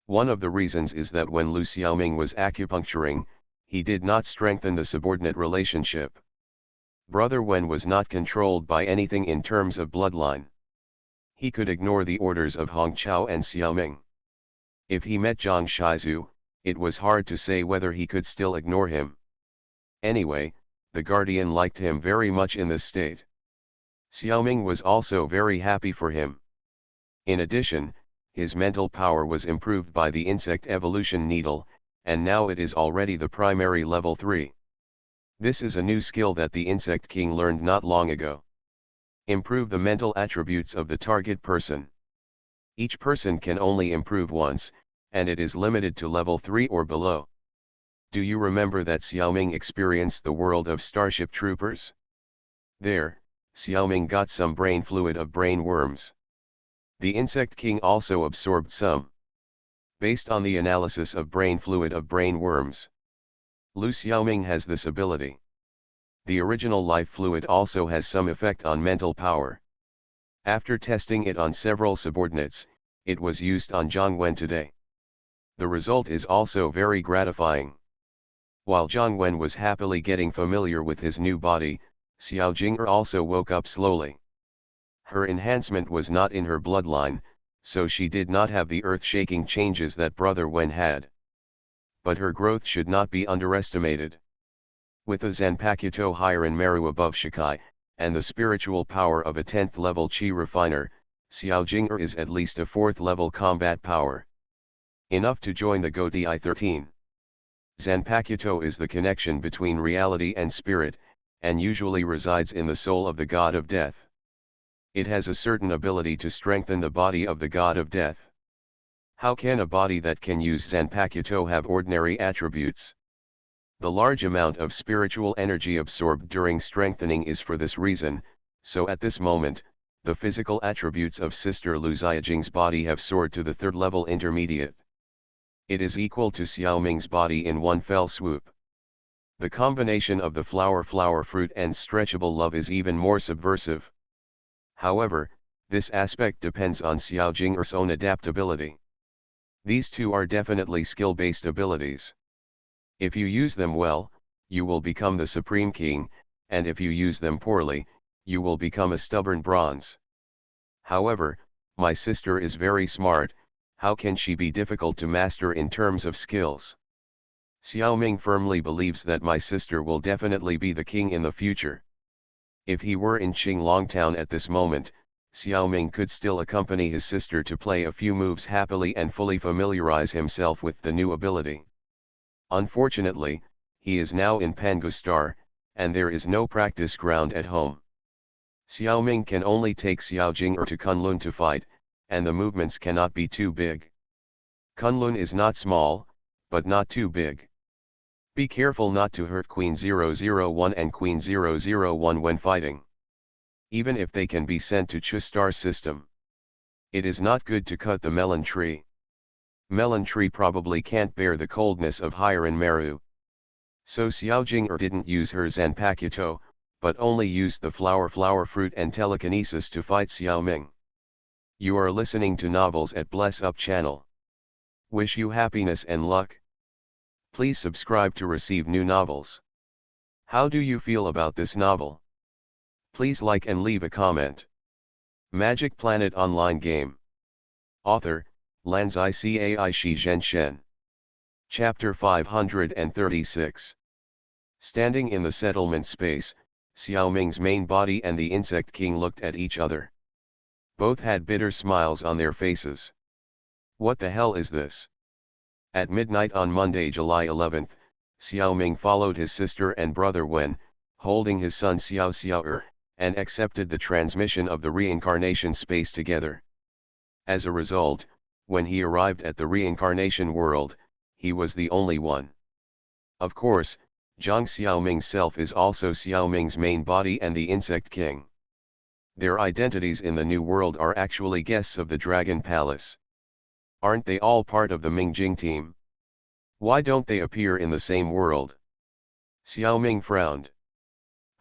One of the reasons is that when Lu Xiaoming was acupuncturing, he did not strengthen the subordinate relationship. Brother Wen was not controlled by anything in terms of bloodline. He could ignore the orders of Hong Chao and Xiaoming. If he met Zhang Shizu, it was hard to say whether he could still ignore him. Anyway, the guardian liked him very much in this state. Xiaoming was also very happy for him. In addition, his mental power was improved by the insect evolution needle, and now it is already the primary level 3. This is a new skill that the Insect King learned not long ago. Improve the mental attributes of the target person. Each person can only improve once, and it is limited to level 3 or below. Do you remember that Xiaoming experienced the world of Starship Troopers? There, Xiaoming got some brain fluid of brain worms. The Insect King also absorbed some. Based on the analysis of brain fluid of brain worms, Lu Xiaoming has this ability. The original life fluid also has some effect on mental power. After testing it on several subordinates, it was used on Zhang Wen today. The result is also very gratifying. While Zhang Wen was happily getting familiar with his new body, Xiao Jing'er also woke up slowly. Her enhancement was not in her bloodline, so she did not have the earth-shaking changes that Brother Wen had. But her growth should not be underestimated. With a Zanpakuto higher in Meru above Shikai, and the spiritual power of a 10th level Qi refiner, Xiao Jing'er is at least a 4th level combat power. Enough to join the Go Di 13. Zanpakuto is the connection between reality and spirit, and usually resides in the soul of the god of death. It has a certain ability to strengthen the body of the god of death. How can a body that can use Zanpakuto have ordinary attributes? The large amount of spiritual energy absorbed during strengthening is for this reason, so at this moment, the physical attributes of Sister Lu Xiaojing's body have soared to the 3rd level intermediate. It is equal to Xiaoming's body in one fell swoop. The combination of the flower fruit and stretchable love is even more subversive. However, this aspect depends on Xiao Jing'er's own adaptability. These two are definitely skill-based abilities. If you use them well, you will become the Supreme King, and if you use them poorly, you will become a stubborn bronze. However, my sister is very smart, how can she be difficult to master in terms of skills? Xiaoming firmly believes that my sister will definitely be the king in the future. If he were in Qinglong town at this moment, Xiaoming could still accompany his sister to play a few moves happily and fully familiarize himself with the new ability. Unfortunately, he is now in Pangustar, and there is no practice ground at home. Xiaoming can only take Xiao Jing'er to Kunlun to fight, and the movements cannot be too big. Kunlun is not small, but not too big. Be careful not to hurt Queen 001 and Queen 001 when fighting. Even if they can be sent to Chu star system. It is not good to cut the melon tree. Melon tree probably can't bear the coldness of Hiran Meru. So Xiaojing didn't use her Zanpakuto, but only used the flower fruit and telekinesis to fight Xiaoming. You are listening to Novels at Bless Up channel. Wish you happiness and luck. Please subscribe to receive new novels. How do you feel about this novel? Please like and leave a comment. Magic Planet Online Game. Author, Lanzai Cai Shi Zhen Shen. Chapter 536. Standing in the settlement space, Xiaoming's main body and the Insect King looked at each other. Both had bitter smiles on their faces. What the hell is this? At midnight on Monday, July 11th, Xiaoming followed his sister and brother Wen, holding his son Xiao, and accepted the transmission of the reincarnation space together. As a result, when he arrived at the reincarnation world, he was the only one. Of course, Zhang Xiaoming's self is also Xiaoming's main body and the Insect King. Their identities in the new world are actually guests of the Dragon Palace. Aren't they all part of the Mingjing team? Why don't they appear in the same world? Xiaoming frowned.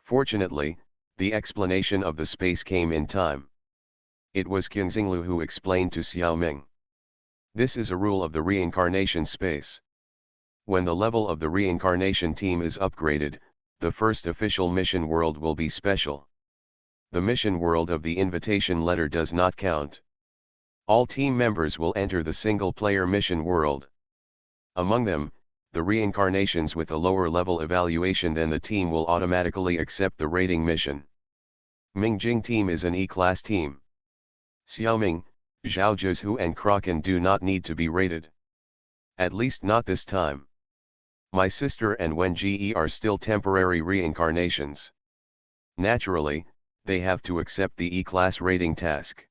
Fortunately, the explanation of the space came in time. It was Qin Xinglu who explained to Xiaoming. This is a rule of the reincarnation space. When the level of the reincarnation team is upgraded, the first official mission world will be special. The mission world of the invitation letter does not count. All team members will enter the single-player mission world. Among them, the reincarnations with a lower level evaluation than the team will automatically accept the rating mission. Mingjing team is an E-class team. Xiaoming, Zhao Zhuzhu and Kraken do not need to be rated. At least not this time. My sister and Wen Ge are still temporary reincarnations. Naturally, they have to accept the E-class rating task.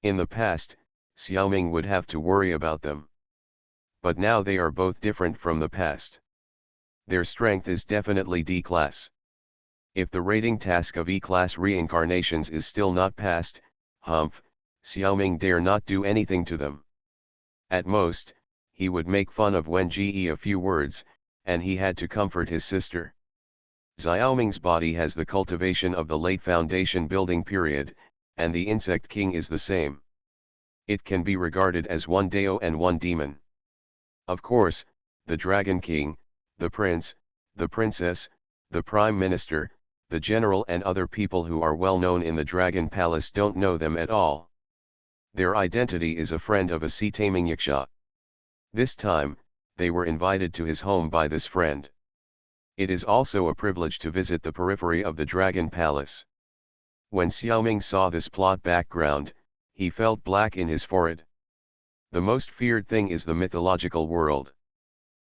In the past, Xiaoming would have to worry about them. But now they are both different from the past. Their strength is definitely D-class. If the rating task of E-class reincarnations is still not passed, Xiaoming dare not do anything to them. At most, he would make fun of Wen Ge a few words, and he had to comfort his sister. Xiaoming's body has the cultivation of the late foundation building period, and the Insect King is the same. It can be regarded as one Dao and one demon. Of course, the Dragon King, the Prince, the Princess, the Prime Minister, the General and other people who are well known in the Dragon Palace don't know them at all. Their identity is a friend of a sea taming yaksha. This time, they were invited to his home by this friend. It is also a privilege to visit the periphery of the Dragon Palace. When Xiaoming saw this plot background, he felt black in his forehead. The most feared thing is the mythological world.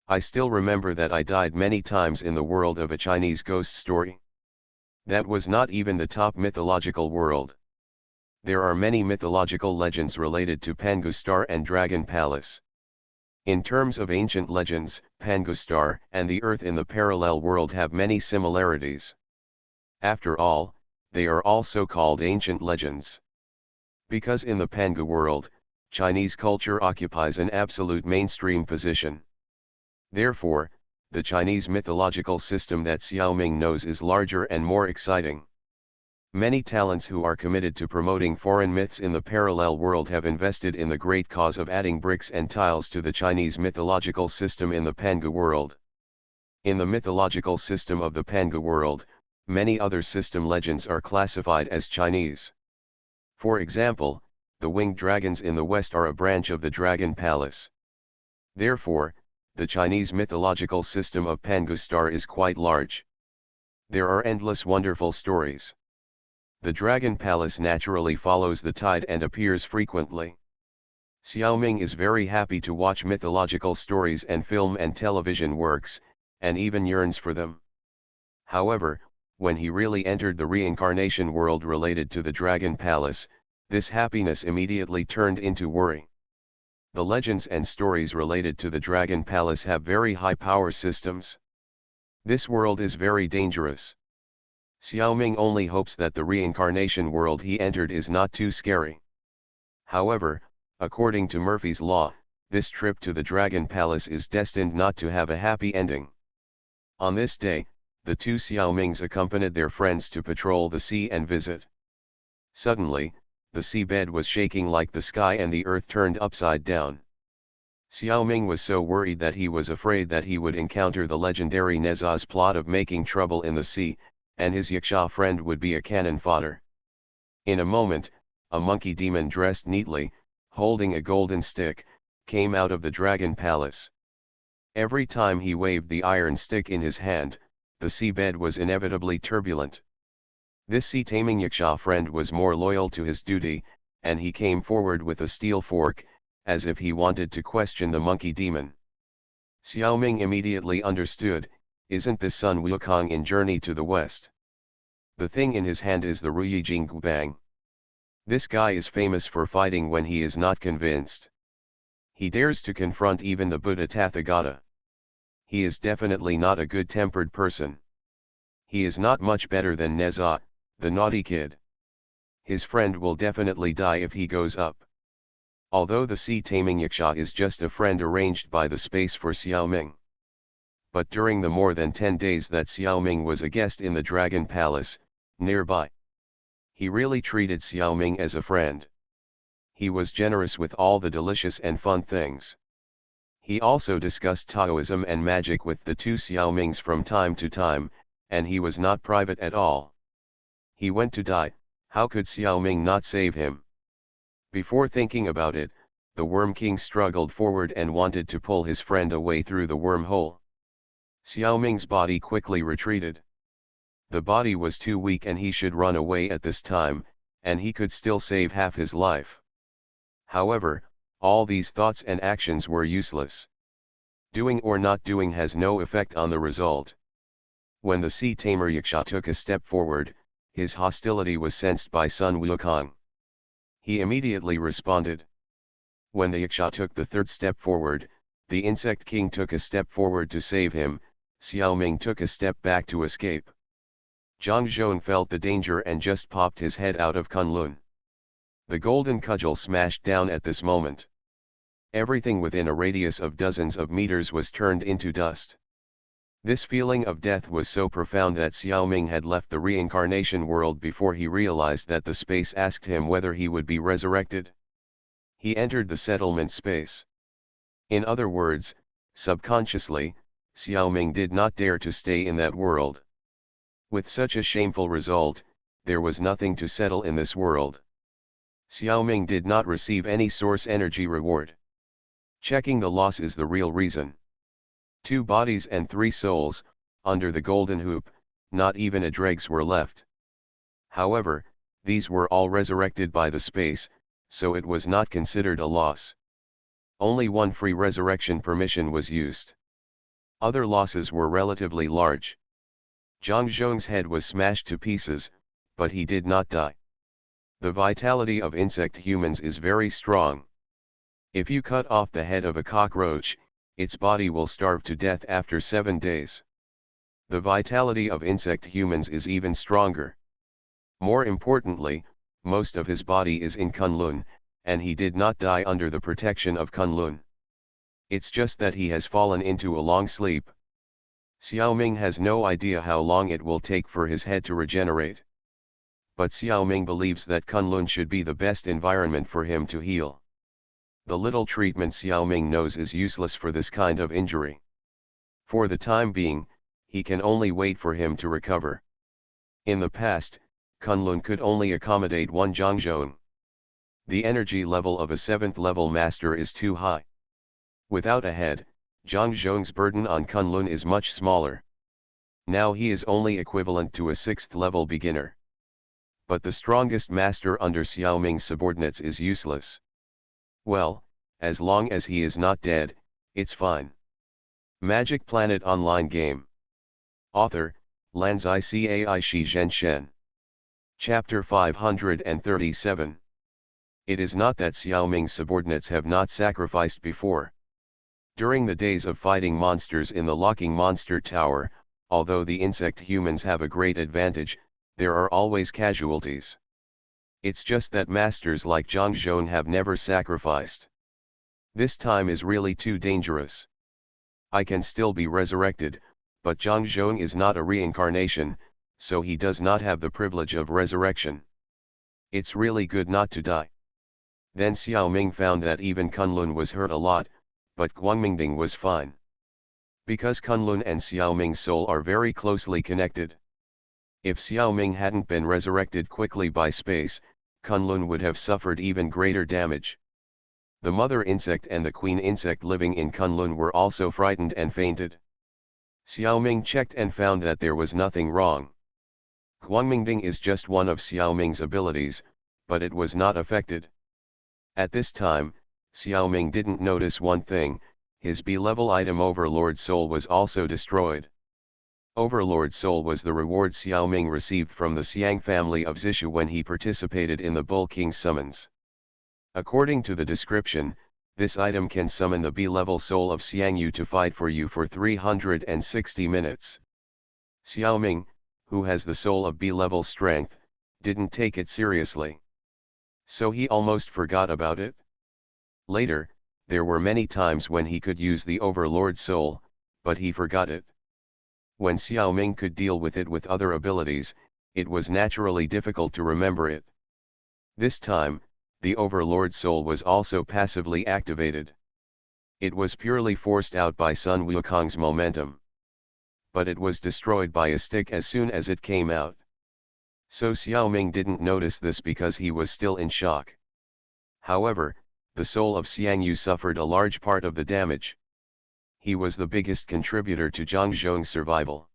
I still remember that I died many times in the world of a Chinese ghost story. That was not even the top mythological world. There are many mythological legends related to Pangustar and Dragon Palace. In terms of ancient legends, Pangustar and the Earth in the parallel world have many similarities. After all, they are also called ancient legends. Because in the Pangu world, Chinese culture occupies an absolute mainstream position. Therefore, the Chinese mythological system that Xiaoming knows is larger and more exciting. Many talents who are committed to promoting foreign myths in the parallel world have invested in the great cause of adding bricks and tiles to the Chinese mythological system in the Pangu world. In the mythological system of the Pangu world, many other system legends are classified as Chinese. For example, the winged dragons in the west are a branch of the Dragon Palace. Therefore, the Chinese mythological system of Pangustar is quite large. There are endless wonderful stories. The Dragon Palace naturally follows the tide and appears frequently. Xiaoming is very happy to watch mythological stories and film and television works, and even yearns for them. However, when he really entered the reincarnation world related to the Dragon Palace, this happiness immediately turned into worry. The legends and stories related to the Dragon Palace have very high power systems. This world is very dangerous. Xiaoming only hopes that the reincarnation world he entered is not too scary. However, according to Murphy's Law, this trip to the Dragon Palace is destined not to have a happy ending. On this day, the two Xiaomings accompanied their friends to patrol the sea and visit. Suddenly, the seabed was shaking like the sky and the earth turned upside down. Xiaoming was so worried that he was afraid that he would encounter the legendary Neza's plot of making trouble in the sea, and his Yaksha friend would be a cannon fodder. In a moment, a monkey demon dressed neatly, holding a golden stick, came out of the Dragon Palace. Every time he waved the iron stick in his hand, the seabed was inevitably turbulent. This sea-taming Yaksha friend was more loyal to his duty, and he came forward with a steel fork, as if he wanted to question the monkey demon. Xiaoming immediately understood, isn't this Sun Wukong in Journey to the West? The thing in his hand is the Ruyijing Gubang. This guy is famous for fighting when he is not convinced. He dares to confront even the Buddha Tathagata. He is definitely not a good-tempered person. He is not much better than Neza, the naughty kid. His friend will definitely die if he goes up. Although the sea-taming Yaksha is just a friend arranged by the space for Xiaoming. But during the more than 10 days that Xiaoming was a guest in the Dragon Palace, nearby, he really treated Xiaoming as a friend. He was generous with all the delicious and fun things. He also discussed Taoism and magic with the two Xiaomings from time to time, and he was not private at all. He went to die, how could Xiaoming not save him? Before thinking about it, the Worm King struggled forward and wanted to pull his friend away through the wormhole. Xiaoming's body quickly retreated. The body was too weak and he should run away at this time, and he could still save half his life. However, all these thoughts and actions were useless. Doing or not doing has no effect on the result. When the sea tamer Yaksha took a step forward, his hostility was sensed by Sun Wukong. He immediately responded. When the Yaksha took the third step forward, the Insect King took a step forward to save him. Xiaoming took a step back to escape. Zhang Zhong felt the danger and just popped his head out of Kunlun. The golden cudgel smashed down at this moment. Everything within a radius of dozens of meters was turned into dust. This feeling of death was so profound that Xiaoming had left the reincarnation world before he realized that the space asked him whether he would be resurrected. He entered the settlement space. In other words, subconsciously, Xiaoming did not dare to stay in that world. With such a shameful result, there was nothing to settle in this world. Xiaoming did not receive any source energy reward. Checking the loss is the real reason. 2 bodies and 3 souls, under the golden hoop, not even a dregs were left. However, these were all resurrected by the space, so it was not considered a loss. Only 1 free resurrection permission was used. Other losses were relatively large. Zhang Zhong's head was smashed to pieces, but he did not die. The vitality of insect humans is very strong. If you cut off the head of a cockroach, its body will starve to death after 7 days. The vitality of insect humans is even stronger. More importantly, most of his body is in Kunlun, and he did not die under the protection of Kunlun. It's just that he has fallen into a long sleep. Xiaoming has no idea how long it will take for his head to regenerate. But Xiaoming believes that Kunlun should be the best environment for him to heal. The little treatment Xiaoming knows is useless for this kind of injury. For the time being, he can only wait for him to recover. In the past, Kunlun could only accommodate 1 Zhangzhong. The energy level of a 7th level master is too high. Without a head, Zhangzhong's burden on Kunlun is much smaller. Now he is only equivalent to a 6th level beginner. But the strongest master under Xiaoming's subordinates is useless. Well, as long as he is not dead, it's fine. Magic Planet Online Game. Author, Lanzai Cai Shi Zhen Shen. Chapter 537. It is not that Xiao Ming's subordinates have not sacrificed before. During the days of fighting monsters in the locking monster tower, although the insect humans have a great advantage, there are always casualties. It's just that masters like Zhang Zhong have never sacrificed. This time is really too dangerous. I can still be resurrected, but Zhang Zhong is not a reincarnation, so he does not have the privilege of resurrection. It's really good not to die. Then Xiao Ming found that even Kunlun was hurt a lot, but Guangmingding was fine. Because Kunlun and Xiao Ming's soul are very closely connected. If Xiao Ming hadn't been resurrected quickly by space, Kunlun would have suffered even greater damage. The mother insect and the queen insect living in Kunlun were also frightened and fainted. Xiao Ming checked and found that there was nothing wrong. Guangmingding is just one of Xiao Ming's abilities, but it was not affected. At this time, Xiao Ming didn't notice one thing: his B-level item Overlord Soul was also destroyed. Overlord Soul was the reward Xiao Ming received from the Xiang family of Zishu when he participated in the Bull King's summons. According to the description, this item can summon the B-level soul of Xiang Yu to fight for you for 360 minutes. Xiao Ming, who has the soul of B-level strength, didn't take it seriously. So he almost forgot about it. Later, there were many times when he could use the Overlord Soul, but he forgot it. When Xiao Ming could deal with it with other abilities, it was naturally difficult to remember it. This time, the Overlord Soul was also passively activated. It was purely forced out by Sun Wukong's momentum. But it was destroyed by a stick as soon as it came out. So Xiao Ming didn't notice this because he was still in shock. However, the soul of Xiang Yu suffered a large part of the damage. He was the biggest contributor to Zhang Zhong's survival.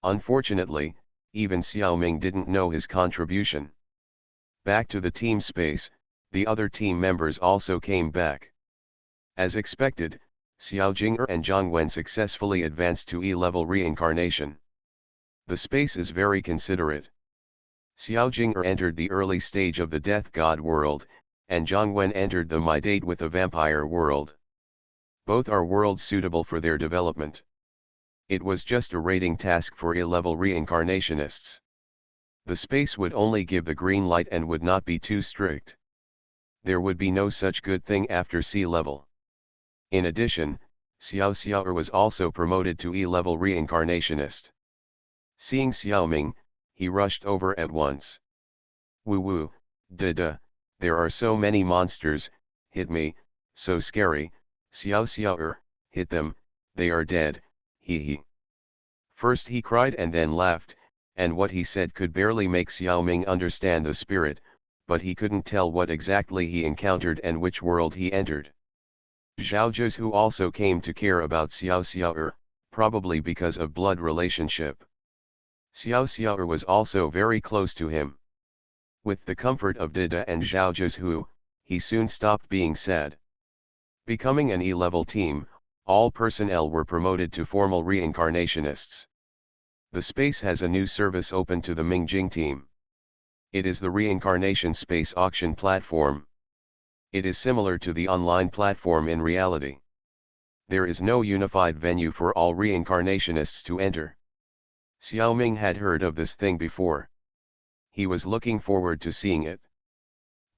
Unfortunately, even Xiao Ming didn't know his contribution. Back to the team space, the other team members also came back. As expected, Xiao Jing'er and Zhang Wen successfully advanced to E-level reincarnation. The space is very considerate. Xiao Jing'er entered the early stage of the Death God world, and Zhang Wen entered the Midate with the Vampire world. Both are worlds suitable for their development. It was just a rating task for E-level reincarnationists. The space would only give the green light and would not be too strict. There would be no such good thing after C-level. In addition, Xiao Xiao'er was also promoted to E-level reincarnationist. Seeing Xiao Ming, he rushed over at once. Woo, there are so many monsters, hit me, so scary. Xiao Xiao'er, hit them, they are dead, he. First he cried and then laughed, and what he said could barely make Xiao Ming understand the spirit, but he couldn't tell what exactly he encountered and which world he entered. Zhao Zhuzhu also came to care about Xiao Xiao'er, probably because of blood relationship. Xiao Xiao'er was also very close to him. With the comfort of Dida and Zhao Zhuzhu, he soon stopped being sad. Becoming an E-level team, all personnel were promoted to formal reincarnationists. The space has a new service open to the Mingjing team. It is the reincarnation space auction platform. It is similar to the online platform in reality. There is no unified venue for all reincarnationists to enter. Xiao Ming had heard of this thing before. He was looking forward to seeing it.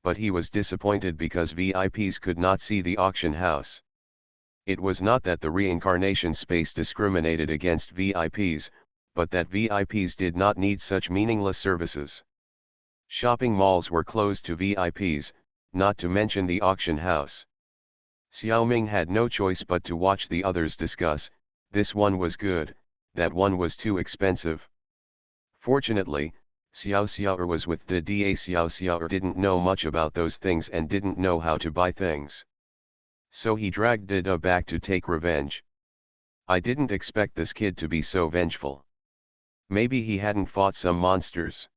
But he was disappointed because VIPs could not see the auction house. It was not that the reincarnation space discriminated against VIPs, but that VIPs did not need such meaningless services. Shopping malls were closed to VIPs, not to mention the auction house. Xiao Ming had no choice but to watch the others discuss, this one was good, that one was too expensive. Fortunately, Xiao Xiao'er was with Dida. Xiao Xiao'er didn't know much about those things and didn't know how to buy things. So he dragged Dida back to take revenge. I didn't expect this kid to be so vengeful. Maybe he hadn't fought some monsters.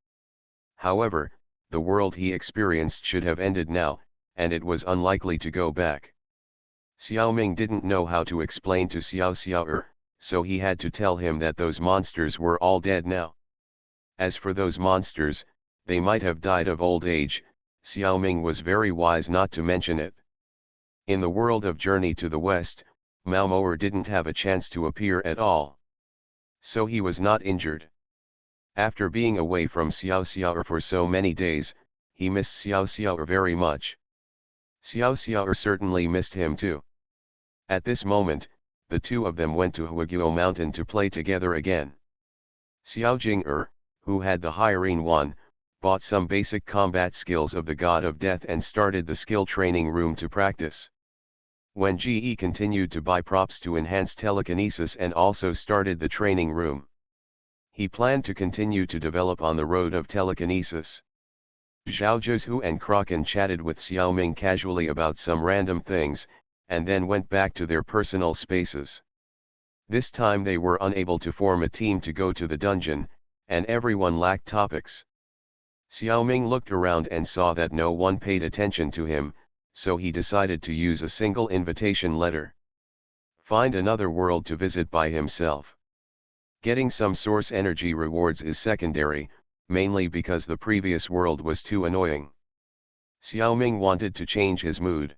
However, the world he experienced should have ended now, and it was unlikely to go back. Xiao Ming didn't know how to explain to Xiao Xiao'er, so he had to tell him that those monsters were all dead now. As for those monsters, they might have died of old age, Xiaoming was very wise not to mention it. In the world of Journey to the West, Malmoer didn't have a chance to appear at all. So he was not injured. After being away from Xiao Xiao'er for so many days, he missed Xiao Xiao'er very much. Xiao Xiao'er certainly missed him too. At this moment, the two of them went to Huaguo Mountain to play together again. Xiao Jing'er, who had the Hyrene One, bought some basic combat skills of the God of Death and started the skill training room to practice. When GE continued to buy props to enhance telekinesis and also started the training room. He planned to continue to develop on the road of telekinesis. Zhao Zhuzhu and Kraken chatted with Xiaoming casually about some random things, and then went back to their personal spaces. This time they were unable to form a team to go to the dungeon, and everyone lacked topics. Xiaoming looked around and saw that no one paid attention to him, so he decided to use a single invitation letter. Find another world to visit by himself. Getting some source energy rewards is secondary, mainly because the previous world was too annoying. Xiaoming wanted to change his mood.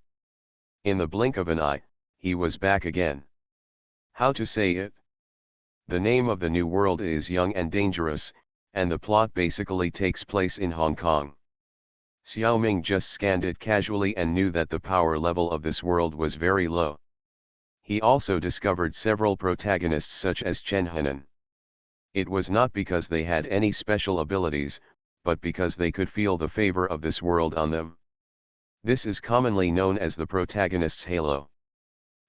In the blink of an eye, he was back again. How to say it? The name of the new world is Young and Dangerous, and the plot basically takes place in Hong Kong. Xiaoming just scanned it casually and knew that the power level of this world was very low. He also discovered several protagonists such as Chen Henan. It was not because they had any special abilities, but because they could feel the favor of this world on them. This is commonly known as the protagonist's halo.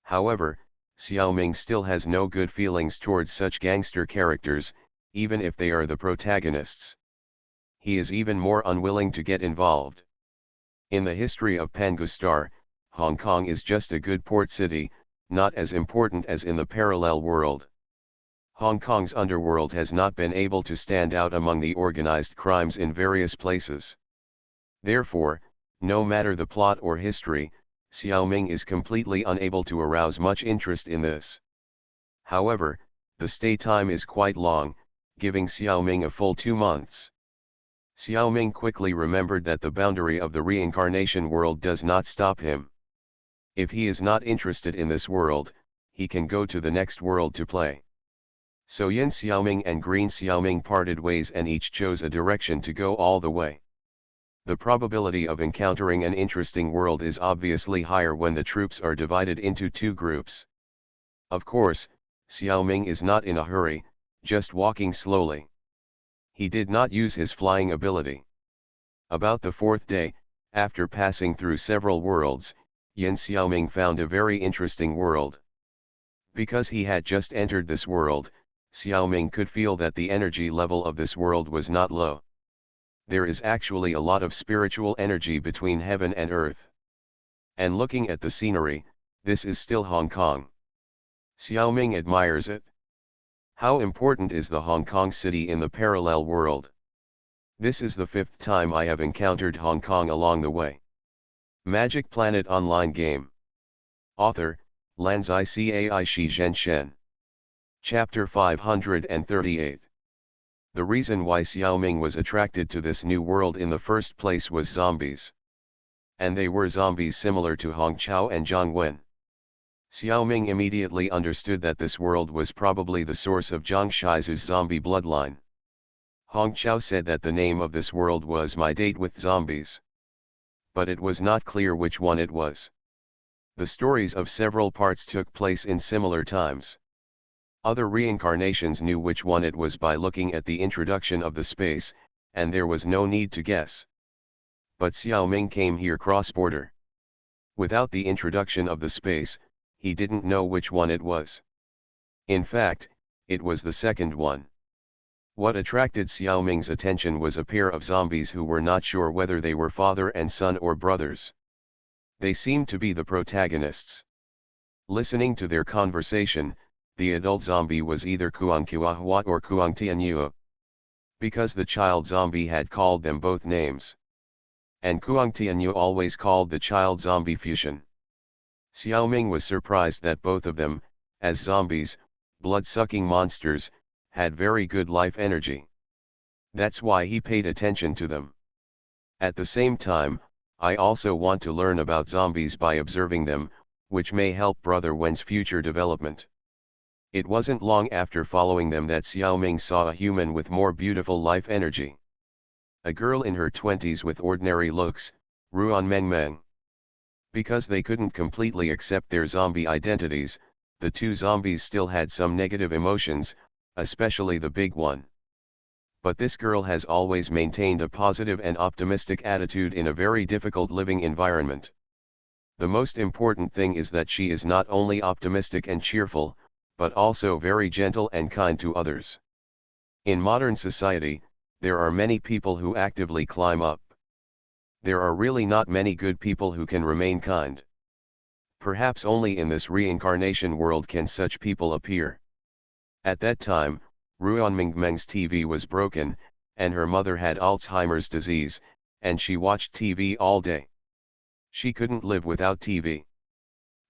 However, Xiaoming still has no good feelings towards such gangster characters, even if they are the protagonists. He is even more unwilling to get involved. In the history of Pangustar, Hong Kong is just a good port city, not as important as in the parallel world. Hong Kong's underworld has not been able to stand out among the organized crimes in various places. Therefore, no matter the plot or history, Xiaoming is completely unable to arouse much interest in this. However, the stay time is quite long, giving Xiaoming a full 2 months. Xiaoming quickly remembered that the boundary of the reincarnation world does not stop him. If he is not interested in this world, he can go to the next world to play. So Yin Xiaoming and Green Xiaoming parted ways and each chose a direction to go all the way. The probability of encountering an interesting world is obviously higher when the troops are divided into 2 groups. Of course, Xiaoming is not in a hurry, just walking slowly. He did not use his flying ability. About the 4th day, after passing through several worlds, Yin Xiaoming found a very interesting world. Because he had just entered this world, Xiaoming could feel that the energy level of this world was not low. There is actually a lot of spiritual energy between heaven and earth. And looking at the scenery, this is still Hong Kong. Xiaoming admires it. How important is the Hong Kong city in the parallel world? This is the 5th time I have encountered Hong Kong along the way. Magic Planet Online Game. Author, Lanzai Cai Shi Zhen Shen. Chapter 538. The reason why Xiaoming was attracted to this new world in the first place was zombies. And they were zombies similar to Hong Chao and Zhang Wen. Xiaoming immediately understood that this world was probably the source of Zhang Shizu's zombie bloodline. Hong Chao said that the name of this world was My Date with Zombies. But it was not clear which one it was. The stories of several parts took place in similar times. Other reincarnations knew which one it was by looking at the introduction of the space, and there was no need to guess. But Xiaoming came here cross-border. Without the introduction of the space, he didn't know which one it was. In fact, it was the second one. What attracted Xiaoming's attention was a pair of zombies who were not sure whether they were father and son or brothers. They seemed to be the protagonists. Listening to their conversation, the adult zombie was either Kuang Kuahua or Kuang Tianyuo. Because the child zombie had called them both names. And Kuang Tianyuo always called the child zombie Fusion. Xiaoming was surprised that both of them, as zombies, blood-sucking monsters, had very good life energy. That's why he paid attention to them. At the same time, I also want to learn about zombies by observing them, which may help Brother Wen's future development. It wasn't long after following them that Xiaoming saw a human with more beautiful life energy. A girl in her 20s with ordinary looks, Ruan Mengmeng. Because they couldn't completely accept their zombie identities, the two zombies still had some negative emotions, especially the big one. But this girl has always maintained a positive and optimistic attitude in a very difficult living environment. The most important thing is that she is not only optimistic and cheerful, but also very gentle and kind to others. In modern society, there are many people who actively climb up. There are really not many good people who can remain kind. Perhaps only in this reincarnation world can such people appear. At that time, Ruan Mingmeng's TV was broken, and her mother had Alzheimer's disease, and she watched TV all day. She couldn't live without TV.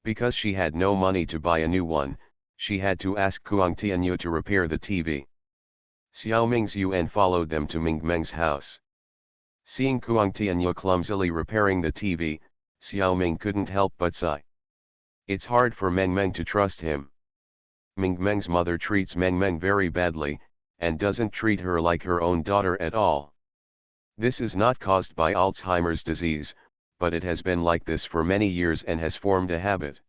Because she had no money to buy a new one, she had to ask Kuang Tianyu to repair the TV. Xiaoming's Yuan followed them to Mingmeng's house. Seeing Kuang Tianyu clumsily repairing the TV, Xiaoming couldn't help but sigh. It's hard for Mengmeng to trust him. Mingmeng's mother treats Mengmeng very badly, and doesn't treat her like her own daughter at all. This is not caused by Alzheimer's disease, but it has been like this for many years and has formed a habit.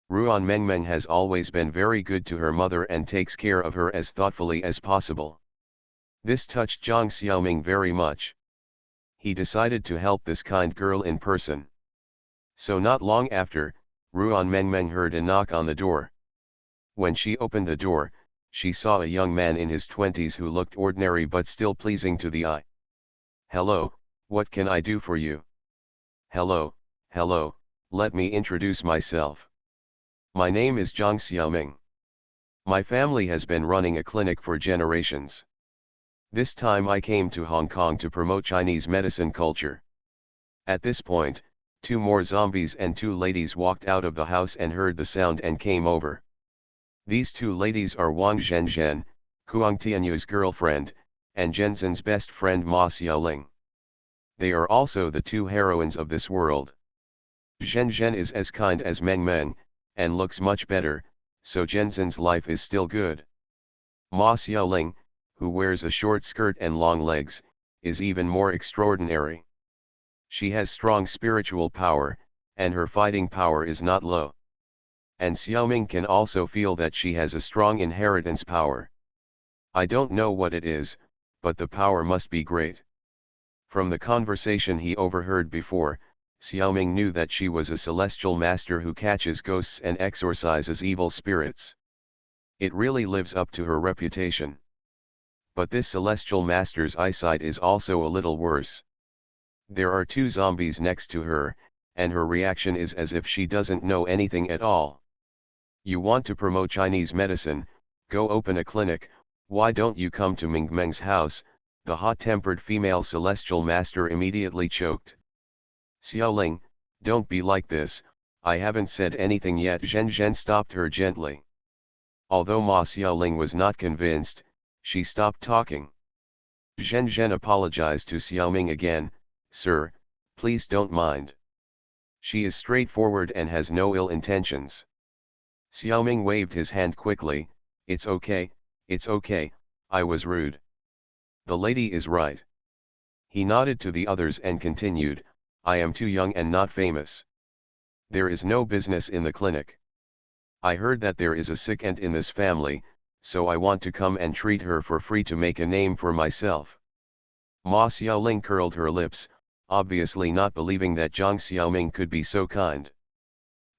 Ruan Mengmeng has always been very good to her mother and takes care of her as thoughtfully as possible. This touched Zhang Xiaoming very much. He decided to help this kind girl in person. So not long after, Ruan Mengmeng heard a knock on the door. When she opened the door, she saw a young man in his 20s who looked ordinary but still pleasing to the eye. "Hello, what can I do for you?" "Hello, let me introduce myself. My name is Zhang Xiaoming. My family has been running a clinic for generations. This time I came to Hong Kong to promote Chinese medicine culture." At this point, two more zombies and two ladies walked out of the house and heard the sound and came over. These two ladies are Wang Zhenzhen, Kuang Tianyu's girlfriend, and Zhenzhen's best friend Ma Xiaoling. They are also the two heroines of this world. Zhenzhen is as kind as Mengmeng, and looks much better, so Zhenzhen's life is still good. Ma Xiaoling, who wears a short skirt and long legs, is even more extraordinary. She has strong spiritual power, and her fighting power is not low. And Xiaoming can also feel that she has a strong inheritance power. I don't know what it is, but the power must be great. From the conversation he overheard before, Xiaoming knew that she was a celestial master who catches ghosts and exorcises evil spirits. It really lives up to her reputation. But this celestial master's eyesight is also a little worse. There are two zombies next to her, and her reaction is as if she doesn't know anything at all. "You want to promote Chinese medicine, go open a clinic, why don't you come to Mingmeng's house?" the hot-tempered female celestial master immediately choked. "Xiaoling, don't be like this, I haven't said anything yet." Zhenzhen stopped her gently. Although Ma Xiaoling was not convinced, she stopped talking. Zhenzhen apologized to Xiaoming again. "Sir, please don't mind. She is straightforward and has no ill intentions." Xiaoming waved his hand quickly. It's okay, I was rude. The lady is right." He nodded to the others and continued, "I am too young and not famous. There is no business in the clinic. I heard that there is a sick aunt in this family, so I want to come and treat her for free to make a name for myself." Ma Xiaoling curled her lips, obviously not believing that Zhang Xiaoming could be so kind.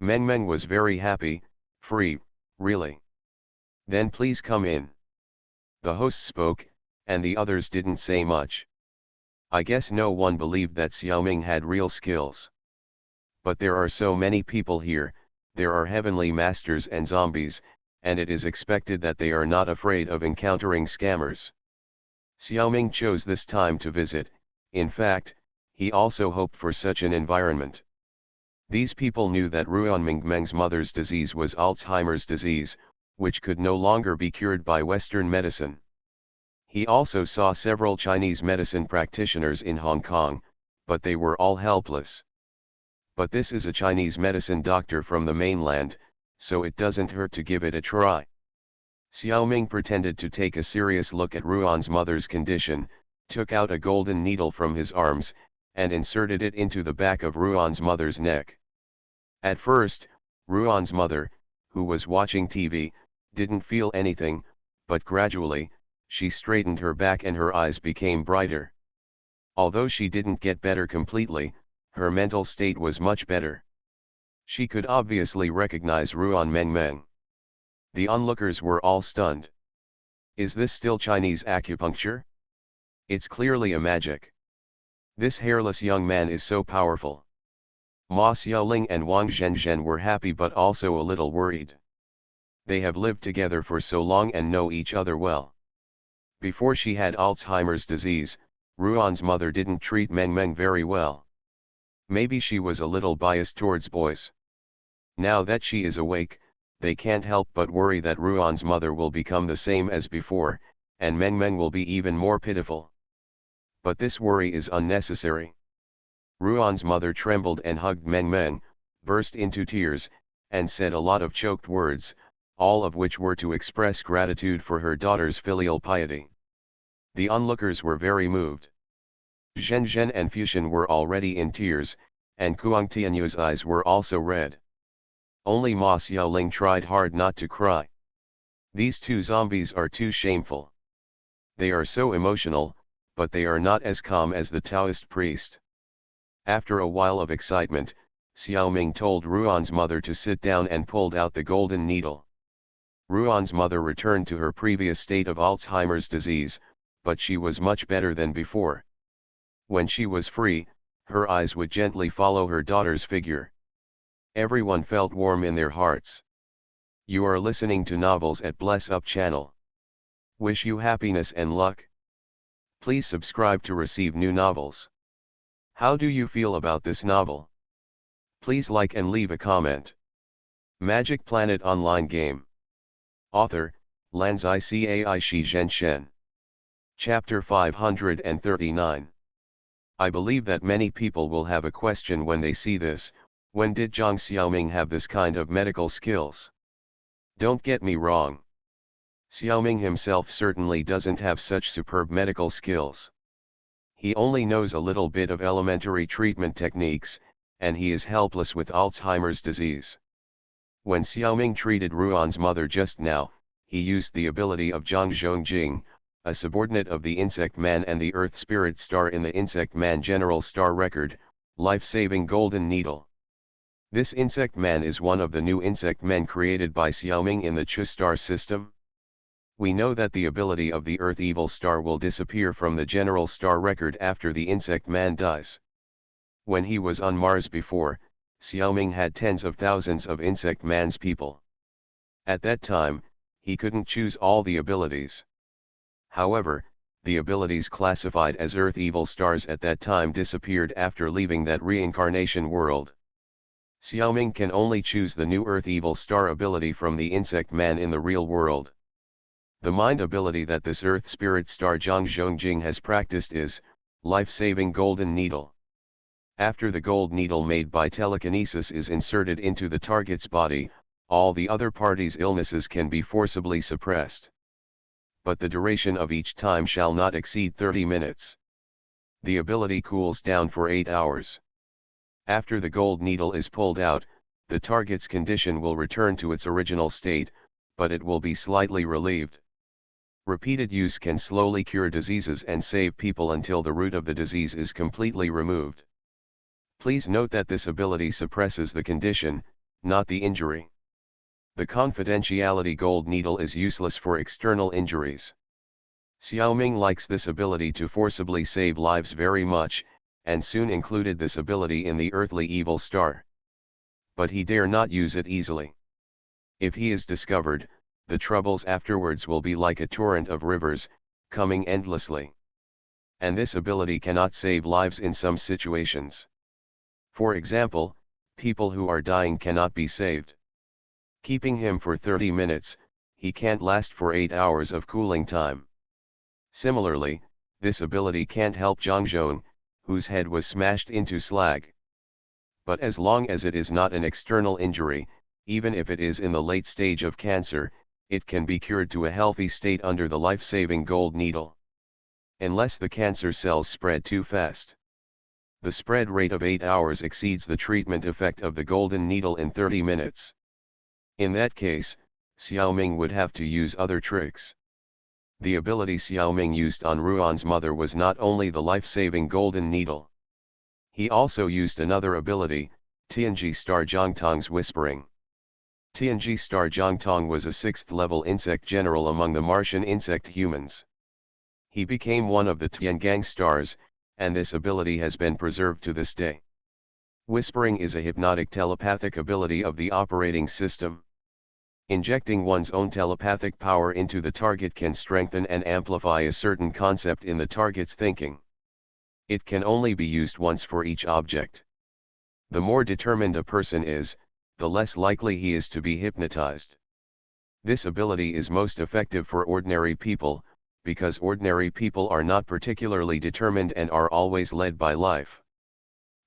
Mengmeng was very happy. "Free, really? Then please come in." The host spoke, and the others didn't say much. I guess no one believed that Xiaoming had real skills. But there are so many people here, there are heavenly masters and zombies, and it is expected that they are not afraid of encountering scammers. Xiaoming chose this time to visit. In fact, he also hoped for such an environment. These people knew that Ruan Mingmeng's mother's disease was Alzheimer's disease, which could no longer be cured by Western medicine. He also saw several Chinese medicine practitioners in Hong Kong, but they were all helpless. But this is a Chinese medicine doctor from the mainland, so it doesn't hurt to give it a try. Xiaoming pretended to take a serious look at Ruan's mother's condition, took out a golden needle from his arms, and inserted it into the back of Ruan's mother's neck. At first, Ruan's mother, who was watching TV, didn't feel anything, but gradually, she straightened her back and her eyes became brighter. Although she didn't get better completely, her mental state was much better. She could obviously recognize Ruan Mengmeng. The onlookers were all stunned. Is this still Chinese acupuncture? It's clearly a magic. This hairless young man is so powerful. Ma Xiaoling and Wang Zhenzhen were happy but also a little worried. They have lived together for so long and know each other well. Before she had Alzheimer's disease, Ruan's mother didn't treat Mengmeng very well. Maybe she was a little biased towards boys. Now that she is awake, they can't help but worry that Ruan's mother will become the same as before, and Mengmeng will be even more pitiful. But this worry is unnecessary. Ruan's mother trembled and hugged Mengmeng, burst into tears, and said a lot of choked words, all of which were to express gratitude for her daughter's filial piety. The onlookers were very moved. Zhenzhen and Fuxian were already in tears, and Kuang Tianyu's eyes were also red. Only Ma Xiaoling tried hard not to cry. These two zombies are too shameful. They are so emotional, but they are not as calm as the Taoist priest. After a while of excitement, Xiaoming told Ruan's mother to sit down and pulled out the golden needle. Ruan's mother returned to her previous state of Alzheimer's disease, but she was much better than before. When she was free, her eyes would gently follow her daughter's figure. Everyone felt warm in their hearts. You are listening to novels at Bless Up channel. Wish you happiness and luck. Please subscribe to receive new novels. How do you feel about this novel? Please like and leave a comment. Magic Planet Online Game. Author, Lanzai Cai Shi Zhenshen. Chapter 539. I believe that many people will have a question when they see this: when did Zhang Xiaoming have this kind of medical skills? Don't get me wrong. Xiaoming himself certainly doesn't have such superb medical skills. He only knows a little bit of elementary treatment techniques, and he is helpless with Alzheimer's disease. When Xiaoming treated Ruan's mother just now, he used the ability of Zhang Zhongjing, a subordinate of the Insect Man and the Earth Spirit Star in the Insect Man General Star Record, life-saving Golden Needle. This Insect Man is one of the new Insect Men created by Xiaoming in the Chu star system. We know that the ability of the Earth Evil Star will disappear from the General Star Record after the Insect Man dies. When he was on Mars before, Xiaoming had tens of thousands of Insect Man's people. At that time, he couldn't choose all the abilities. However, the abilities classified as Earth Evil Stars at that time disappeared after leaving that reincarnation world. Xiaoming can only choose the new Earth Evil Star ability from the Insect Man in the real world. The mind ability that this Earth Spirit Star Zhang Zhongjing has practiced is life-saving Golden Needle. After the gold needle made by telekinesis is inserted into the target's body, all the other party's illnesses can be forcibly suppressed. But the duration of each time shall not exceed 30 minutes. The ability cools down for 8 hours. After the gold needle is pulled out, the target's condition will return to its original state, but it will be slightly relieved. Repeated use can slowly cure diseases and save people until the root of the disease is completely removed. Please note that this ability suppresses the condition, not the injury. The confidentiality gold needle is useless for external injuries. Xiaoming likes this ability to forcibly save lives very much, and soon included this ability in the earthly evil star. But he dare not use it easily. If he is discovered, the troubles afterwards will be like a torrent of rivers, coming endlessly. And this ability cannot save lives in some situations. For example, people who are dying cannot be saved. Keeping him for 30 minutes, he can't last for 8 hours of cooling time. Similarly, this ability can't help Zhang Zhong, whose head was smashed into slag. But as long as it is not an external injury, even if it is in the late stage of cancer, it can be cured to a healthy state under the life-saving gold needle. Unless the cancer cells spread too fast. The spread rate of 8 hours exceeds the treatment effect of the golden needle in 30 minutes. In that case, Xiaoming would have to use other tricks. The ability Xiaoming used on Ruan's mother was not only the life-saving golden needle. He also used another ability, Tianji Star Zhongtong's whispering. Tianji Star Zhongtong was a 6th-level insect general among the Martian insect humans. He became one of the Tiangang stars, and this ability has been preserved to this day. Whispering is a hypnotic telepathic ability of the operating system. Injecting one's own telepathic power into the target can strengthen and amplify a certain concept in the target's thinking. It can only be used once for each object. The more determined a person is, the less likely he is to be hypnotized. This ability is most effective for ordinary people, because ordinary people are not particularly determined and are always led by life.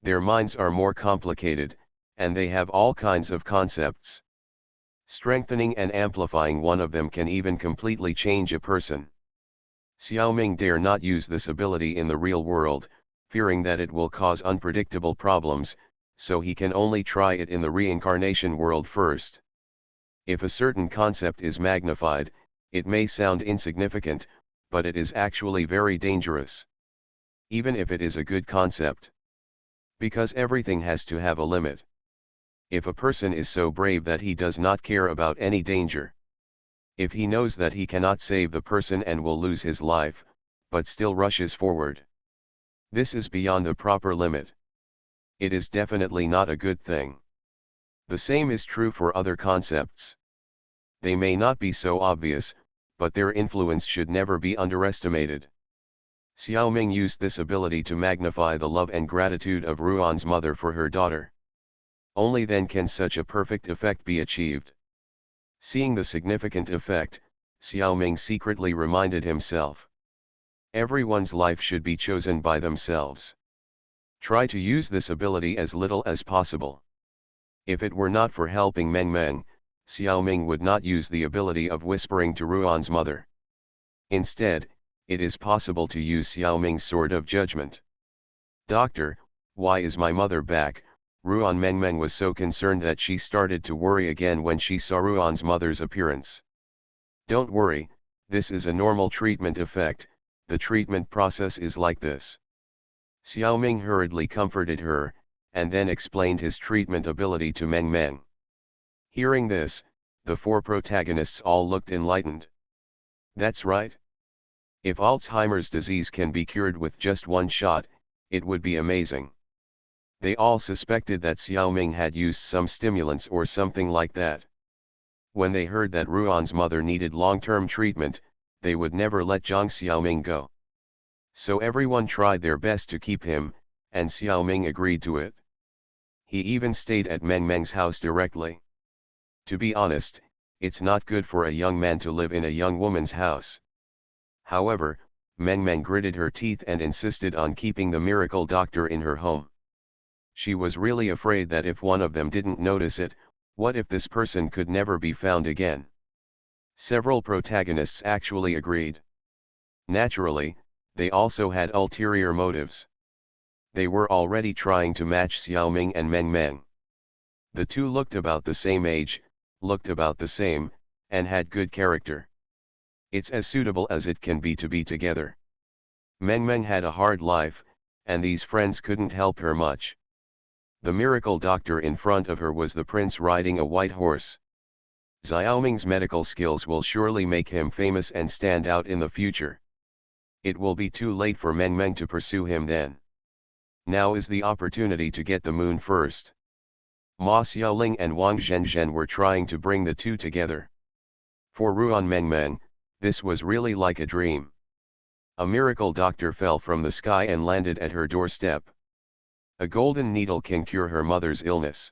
Their minds are more complicated, and they have all kinds of concepts. Strengthening and amplifying one of them can even completely change a person. Xiaoming dare not use this ability in the real world, fearing that it will cause unpredictable problems, so he can only try it in the reincarnation world first. If a certain concept is magnified, it may sound insignificant, but it is actually very dangerous. Even if it is a good concept. Because everything has to have a limit. If a person is so brave that he does not care about any danger. If he knows that he cannot save the person and will lose his life, but still rushes forward. This is beyond the proper limit. It is definitely not a good thing. The same is true for other concepts. They may not be so obvious, but their influence should never be underestimated. Xiaoming used this ability to magnify the love and gratitude of Ruan's mother for her daughter. Only then can such a perfect effect be achieved. Seeing the significant effect, Xiaoming secretly reminded himself. Everyone's life should be chosen by themselves. Try to use this ability as little as possible. If it were not for helping Meng Meng, Xiaoming would not use the ability of whispering to Ruan's mother. Instead, it is possible to use Xiaoming's sword of judgment. Doctor, why is my mother back? Ruan Meng Meng was so concerned that she started to worry again when she saw Ruan's mother's appearance. Don't worry, this is a normal treatment effect, the treatment process is like this. Xiaoming hurriedly comforted her, and then explained his treatment ability to Meng Meng. Hearing this, the 4 protagonists all looked enlightened. That's right. If Alzheimer's disease can be cured with just one shot, it would be amazing. They all suspected that Xiaoming had used some stimulants or something like that. When they heard that Ruan's mother needed long-term treatment, they would never let Zhang Xiaoming go. So everyone tried their best to keep him, and Xiaoming agreed to it. He even stayed at Meng Meng's house directly. To be honest, it's not good for a young man to live in a young woman's house. However, Meng Meng gritted her teeth and insisted on keeping the miracle doctor in her home. She was really afraid that if one of them didn't notice it, what if this person could never be found again? Several protagonists actually agreed. Naturally, they also had ulterior motives. They were already trying to match Xiaoming and Meng Meng. The two looked about the same age, looked about the same, and had good character. It's as suitable as it can be to be together. Meng Meng had a hard life, and these friends couldn't help her much. The miracle doctor in front of her was the prince riding a white horse. Xiaoming's medical skills will surely make him famous and stand out in the future. It will be too late for Meng Meng to pursue him then. Now is the opportunity to get the moon first. Ma Xiaoling and Wang Zhenzhen were trying to bring the two together. For Ruan Meng Meng, this was really like a dream. A miracle doctor fell from the sky and landed at her doorstep. A golden needle can cure her mother's illness.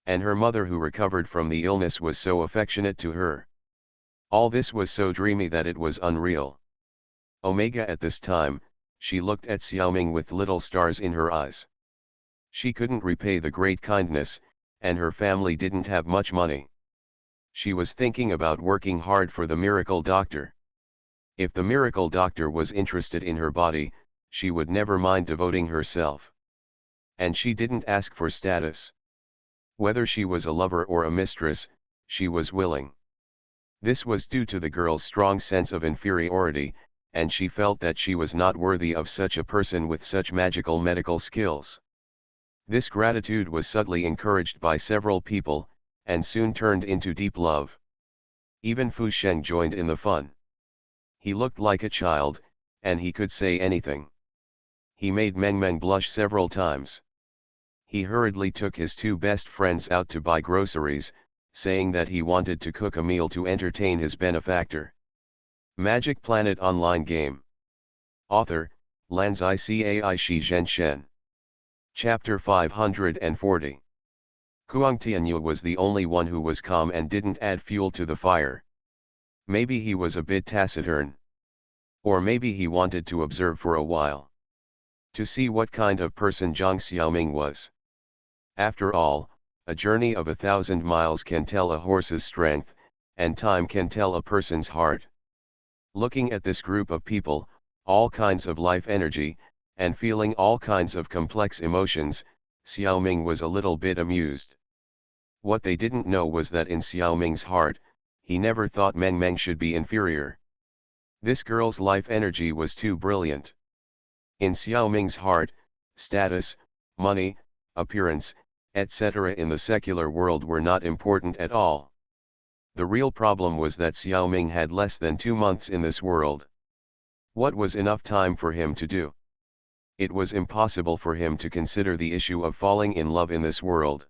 And her mother who recovered from the illness was so affectionate to her. All this was so dreamy that it was unreal. Omega at this time, she looked at Xiaoming with little stars in her eyes. She couldn't repay the great kindness, and her family didn't have much money. She was thinking about working hard for the miracle doctor. If the miracle doctor was interested in her body, she would never mind devoting herself. And she didn't ask for status. Whether she was a lover or a mistress, she was willing. This was due to the girl's strong sense of inferiority, and she felt that she was not worthy of such a person with such magical medical skills. This gratitude was subtly encouraged by several people, and soon turned into deep love. Even Fu Sheng joined in the fun. He looked like a child, and he could say anything. He made Meng Meng blush several times. He hurriedly took his two best friends out to buy groceries, saying that he wanted to cook a meal to entertain his benefactor. Magic Planet Online Game. Author, Lan Zai Cai Shi Zhen Shen. Chapter 540. Kuang Tianyu was the only one who was calm and didn't add fuel to the fire. Maybe he was a bit taciturn. Or maybe he wanted to observe for a while. To see what kind of person Zhang Xiaoming was. After all, a journey of 1,000 miles can tell a horse's strength, and time can tell a person's heart. Looking at this group of people, all kinds of life energy, and feeling all kinds of complex emotions, Xiaoming was a little bit amused. What they didn't know was that in Xiaoming's heart, he never thought Meng Meng should be inferior. This girl's life energy was too brilliant. In Xiaoming's heart, status, money, appearance, etc. in the secular world were not important at all. The real problem was that Xiaoming had less than 2 months in this world. What was enough time for him to do? It was impossible for him to consider the issue of falling in love in this world.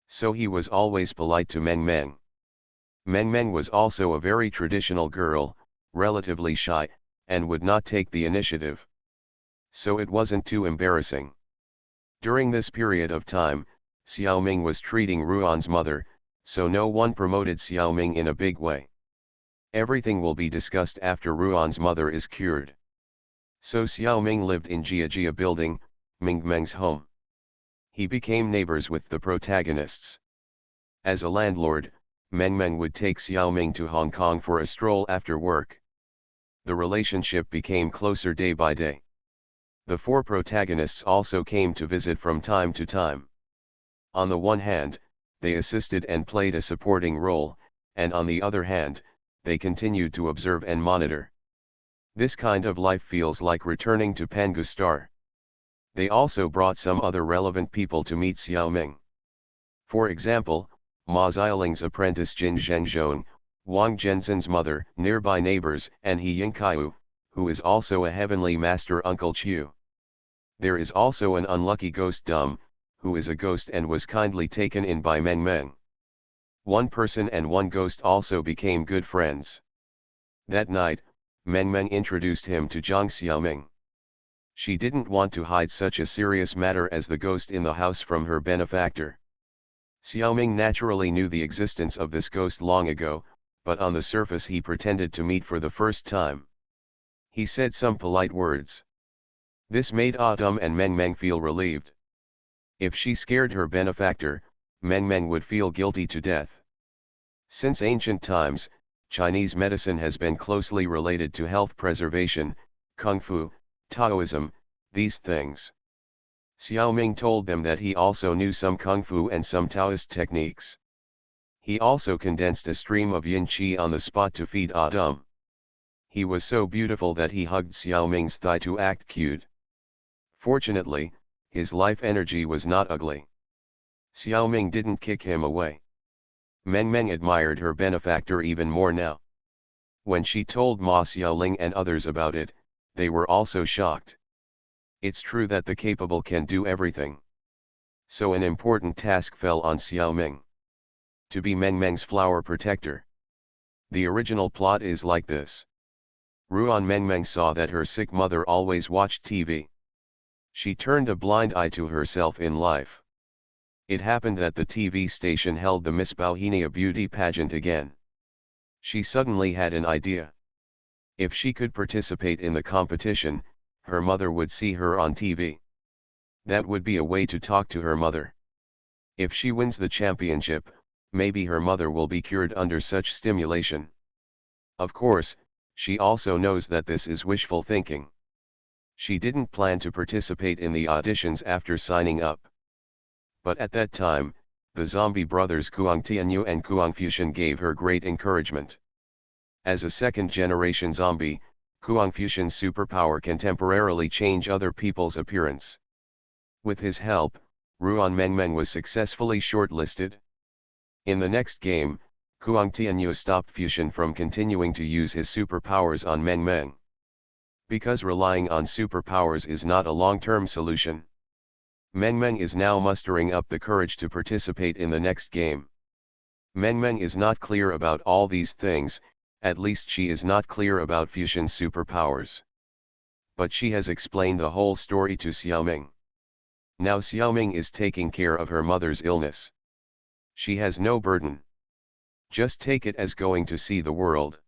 So he was always polite to Meng Meng. Meng Meng was also a very traditional girl, relatively shy, and would not take the initiative. So it wasn't too embarrassing. During this period of time, Xiaoming was treating Ruan's mother, so no one promoted Xiaoming in a big way. Everything will be discussed after Ruan's mother is cured. So Xiaoming lived in Jia building, Meng Meng's home. He became neighbors with the protagonists. As a landlord, Meng Meng would take Xiaoming to Hong Kong for a stroll after work. The relationship became closer day by day. The 4 protagonists also came to visit from time to time. On the one hand, they assisted and played a supporting role, and on the other hand, they continued to observe and monitor. This kind of life feels like returning to Pangustar. They also brought some other relevant people to meet Xiaoming. For example, Ma Xiaoling's apprentice Jin Zhengzhong, Wang Zhenzhen's mother, nearby neighbors, and He Yingkaiu, who is also a heavenly master Uncle Chiu. There is also an unlucky ghost Dum, who is a ghost and was kindly taken in by Meng Meng. One person and one ghost also became good friends. That night, Meng Meng introduced him to Zhang Xiaoming. She didn't want to hide such a serious matter as the ghost in the house from her benefactor. Xiaoming naturally knew the existence of this ghost long ago, but on the surface he pretended to meet for the first time. He said some polite words. This made Dum and Meng Meng feel relieved. If she scared her benefactor, Meng Meng would feel guilty to death. Since ancient times, Chinese medicine has been closely related to health preservation, Kung Fu, Taoism, these things. Xiaoming told them that he also knew some Kung Fu and some Taoist techniques. He also condensed a stream of yin qi on the spot to feed Dum. He was so beautiful that he hugged Xiaoming's thigh to act cute. Fortunately, his life energy was not ugly. Xiaoming didn't kick him away. Meng Meng admired her benefactor even more now. When she told Ma Xiaoling and others about it, they were also shocked. It's true that the capable can do everything. So an important task fell on Xiaoming. To be Meng Meng's flower protector. The original plot is like this. Ruan Meng Meng saw that her sick mother always watched TV. She turned a blind eye to herself in life. It happened that the TV station held the Miss Bauhinia beauty pageant again. She suddenly had an idea. If she could participate in the competition, her mother would see her on TV. That would be a way to talk to her mother. If she wins the championship, maybe her mother will be cured under such stimulation. Of course, she also knows that this is wishful thinking. She didn't plan to participate in the auditions after signing up. But at that time, the zombie brothers Kuang Tianyu and Kuang Fuxian gave her great encouragement. As a second-generation zombie, Kuang Fuxian's superpower can temporarily change other people's appearance. With his help, Ruan Mengmeng was successfully shortlisted. In the next game, Kuang Tianyu stopped Fuxian from continuing to use his superpowers on Mengmeng. Because relying on superpowers is not a long-term solution. Mengmeng is now mustering up the courage to participate in the next game. Mengmeng is not clear about all these things, at least she is not clear about Fuxian's superpowers. But she has explained the whole story to Xiaoming. Now Xiaoming is taking care of her mother's illness. She has no burden. Just take it as going to see the world.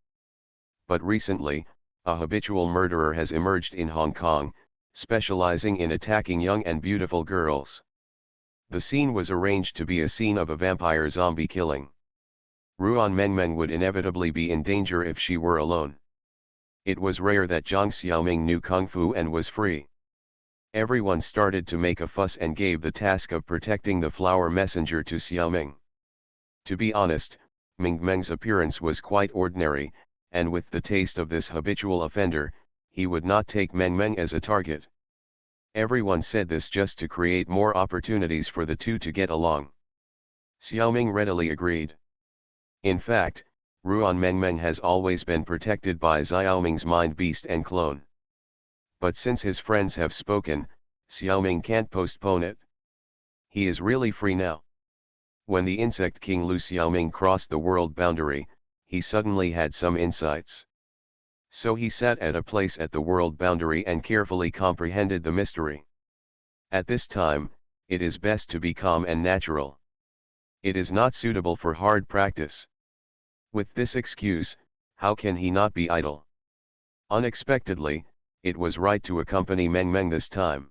But recently, a habitual murderer has emerged in Hong Kong, specializing in attacking young and beautiful girls. The scene was arranged to be a scene of a vampire zombie killing. Ruan Mengmeng would inevitably be in danger if she were alone. It was rare that Zhang Xiaoming knew Kung Fu and was free. Everyone started to make a fuss and gave the task of protecting the flower messenger to Xiaoming. To be honest, Mengmeng's appearance was quite ordinary, and with the taste of this habitual offender, he would not take Mengmeng as a target. Everyone said this just to create more opportunities for the two to get along. Xiaoming readily agreed. In fact, Ruan Mengmeng has always been protected by Xiaoming's mind beast and clone. But since his friends have spoken, Xiaoming can't postpone it. He is really free now. When the insect king Lu Xiaoming crossed the world boundary, he suddenly had some insights. So he sat at a place at the world boundary and carefully comprehended the mystery. At this time, it is best to be calm and natural. It is not suitable for hard practice. With this excuse, how can he not be idle? Unexpectedly, it was right to accompany Mengmeng this time.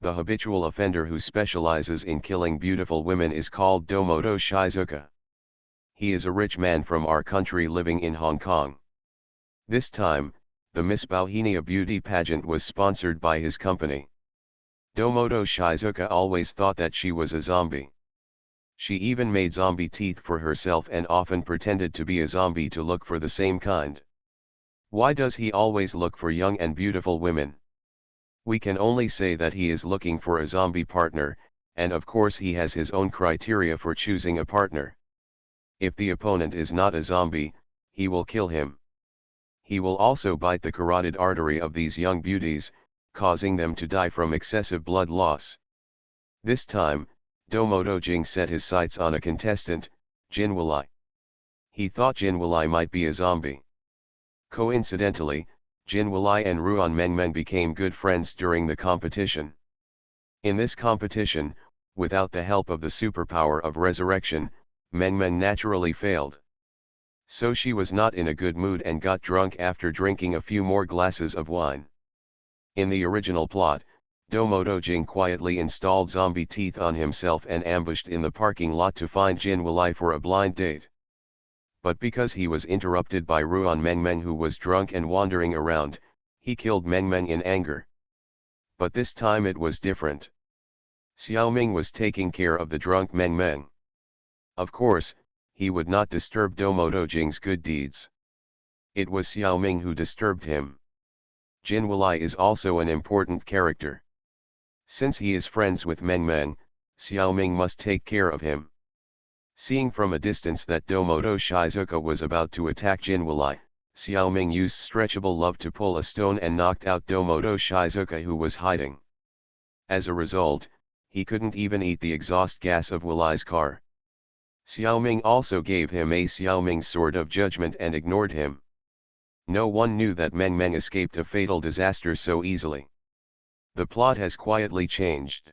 The habitual offender who specializes in killing beautiful women is called Domodo Shizuka. He is a rich man from our country living in Hong Kong. This time, the Miss Bauhinia beauty pageant was sponsored by his company. Domodo Shizuka always thought that she was a zombie. She even made zombie teeth for herself and often pretended to be a zombie to look for the same kind. Why does he always look for young and beautiful women? We can only say that he is looking for a zombie partner, and of course he has his own criteria for choosing a partner. If the opponent is not a zombie, he will kill him. He will also bite the carotid artery of these young beauties, causing them to die from excessive blood loss. This time, Domodo Jing set his sights on a contestant, Jin Walai. He thought Jin Walai might be a zombie. Coincidentally, Jin Walai and Ruan Mengmeng became good friends during the competition. In this competition, without the help of the superpower of resurrection, Mengmeng naturally failed. So she was not in a good mood and got drunk after drinking a few more glasses of wine. In the original plot, Domodo Jing quietly installed zombie teeth on himself and ambushed in the parking lot to find Jin Walai for a blind date. But because he was interrupted by Ruan Mengmeng who was drunk and wandering around, he killed Mengmeng in anger. But this time it was different. Xiaoming was taking care of the drunk Mengmeng. Of course, he would not disturb Domodo Jing's good deeds. It was Xiaoming who disturbed him. Jin Walai is also an important character. Since he is friends with Mengmeng, Xiaoming must take care of him. Seeing from a distance that Domodo Shizuka was about to attack Jin Walai, Xiaoming used stretchable love to pull a stone and knocked out Domodo Shizuka who was hiding. As a result, he couldn't even eat the exhaust gas of Walai's car. Xiaoming also gave him a Xiaoming sword of judgment and ignored him. No one knew that Mengmeng escaped a fatal disaster so easily. The plot has quietly changed.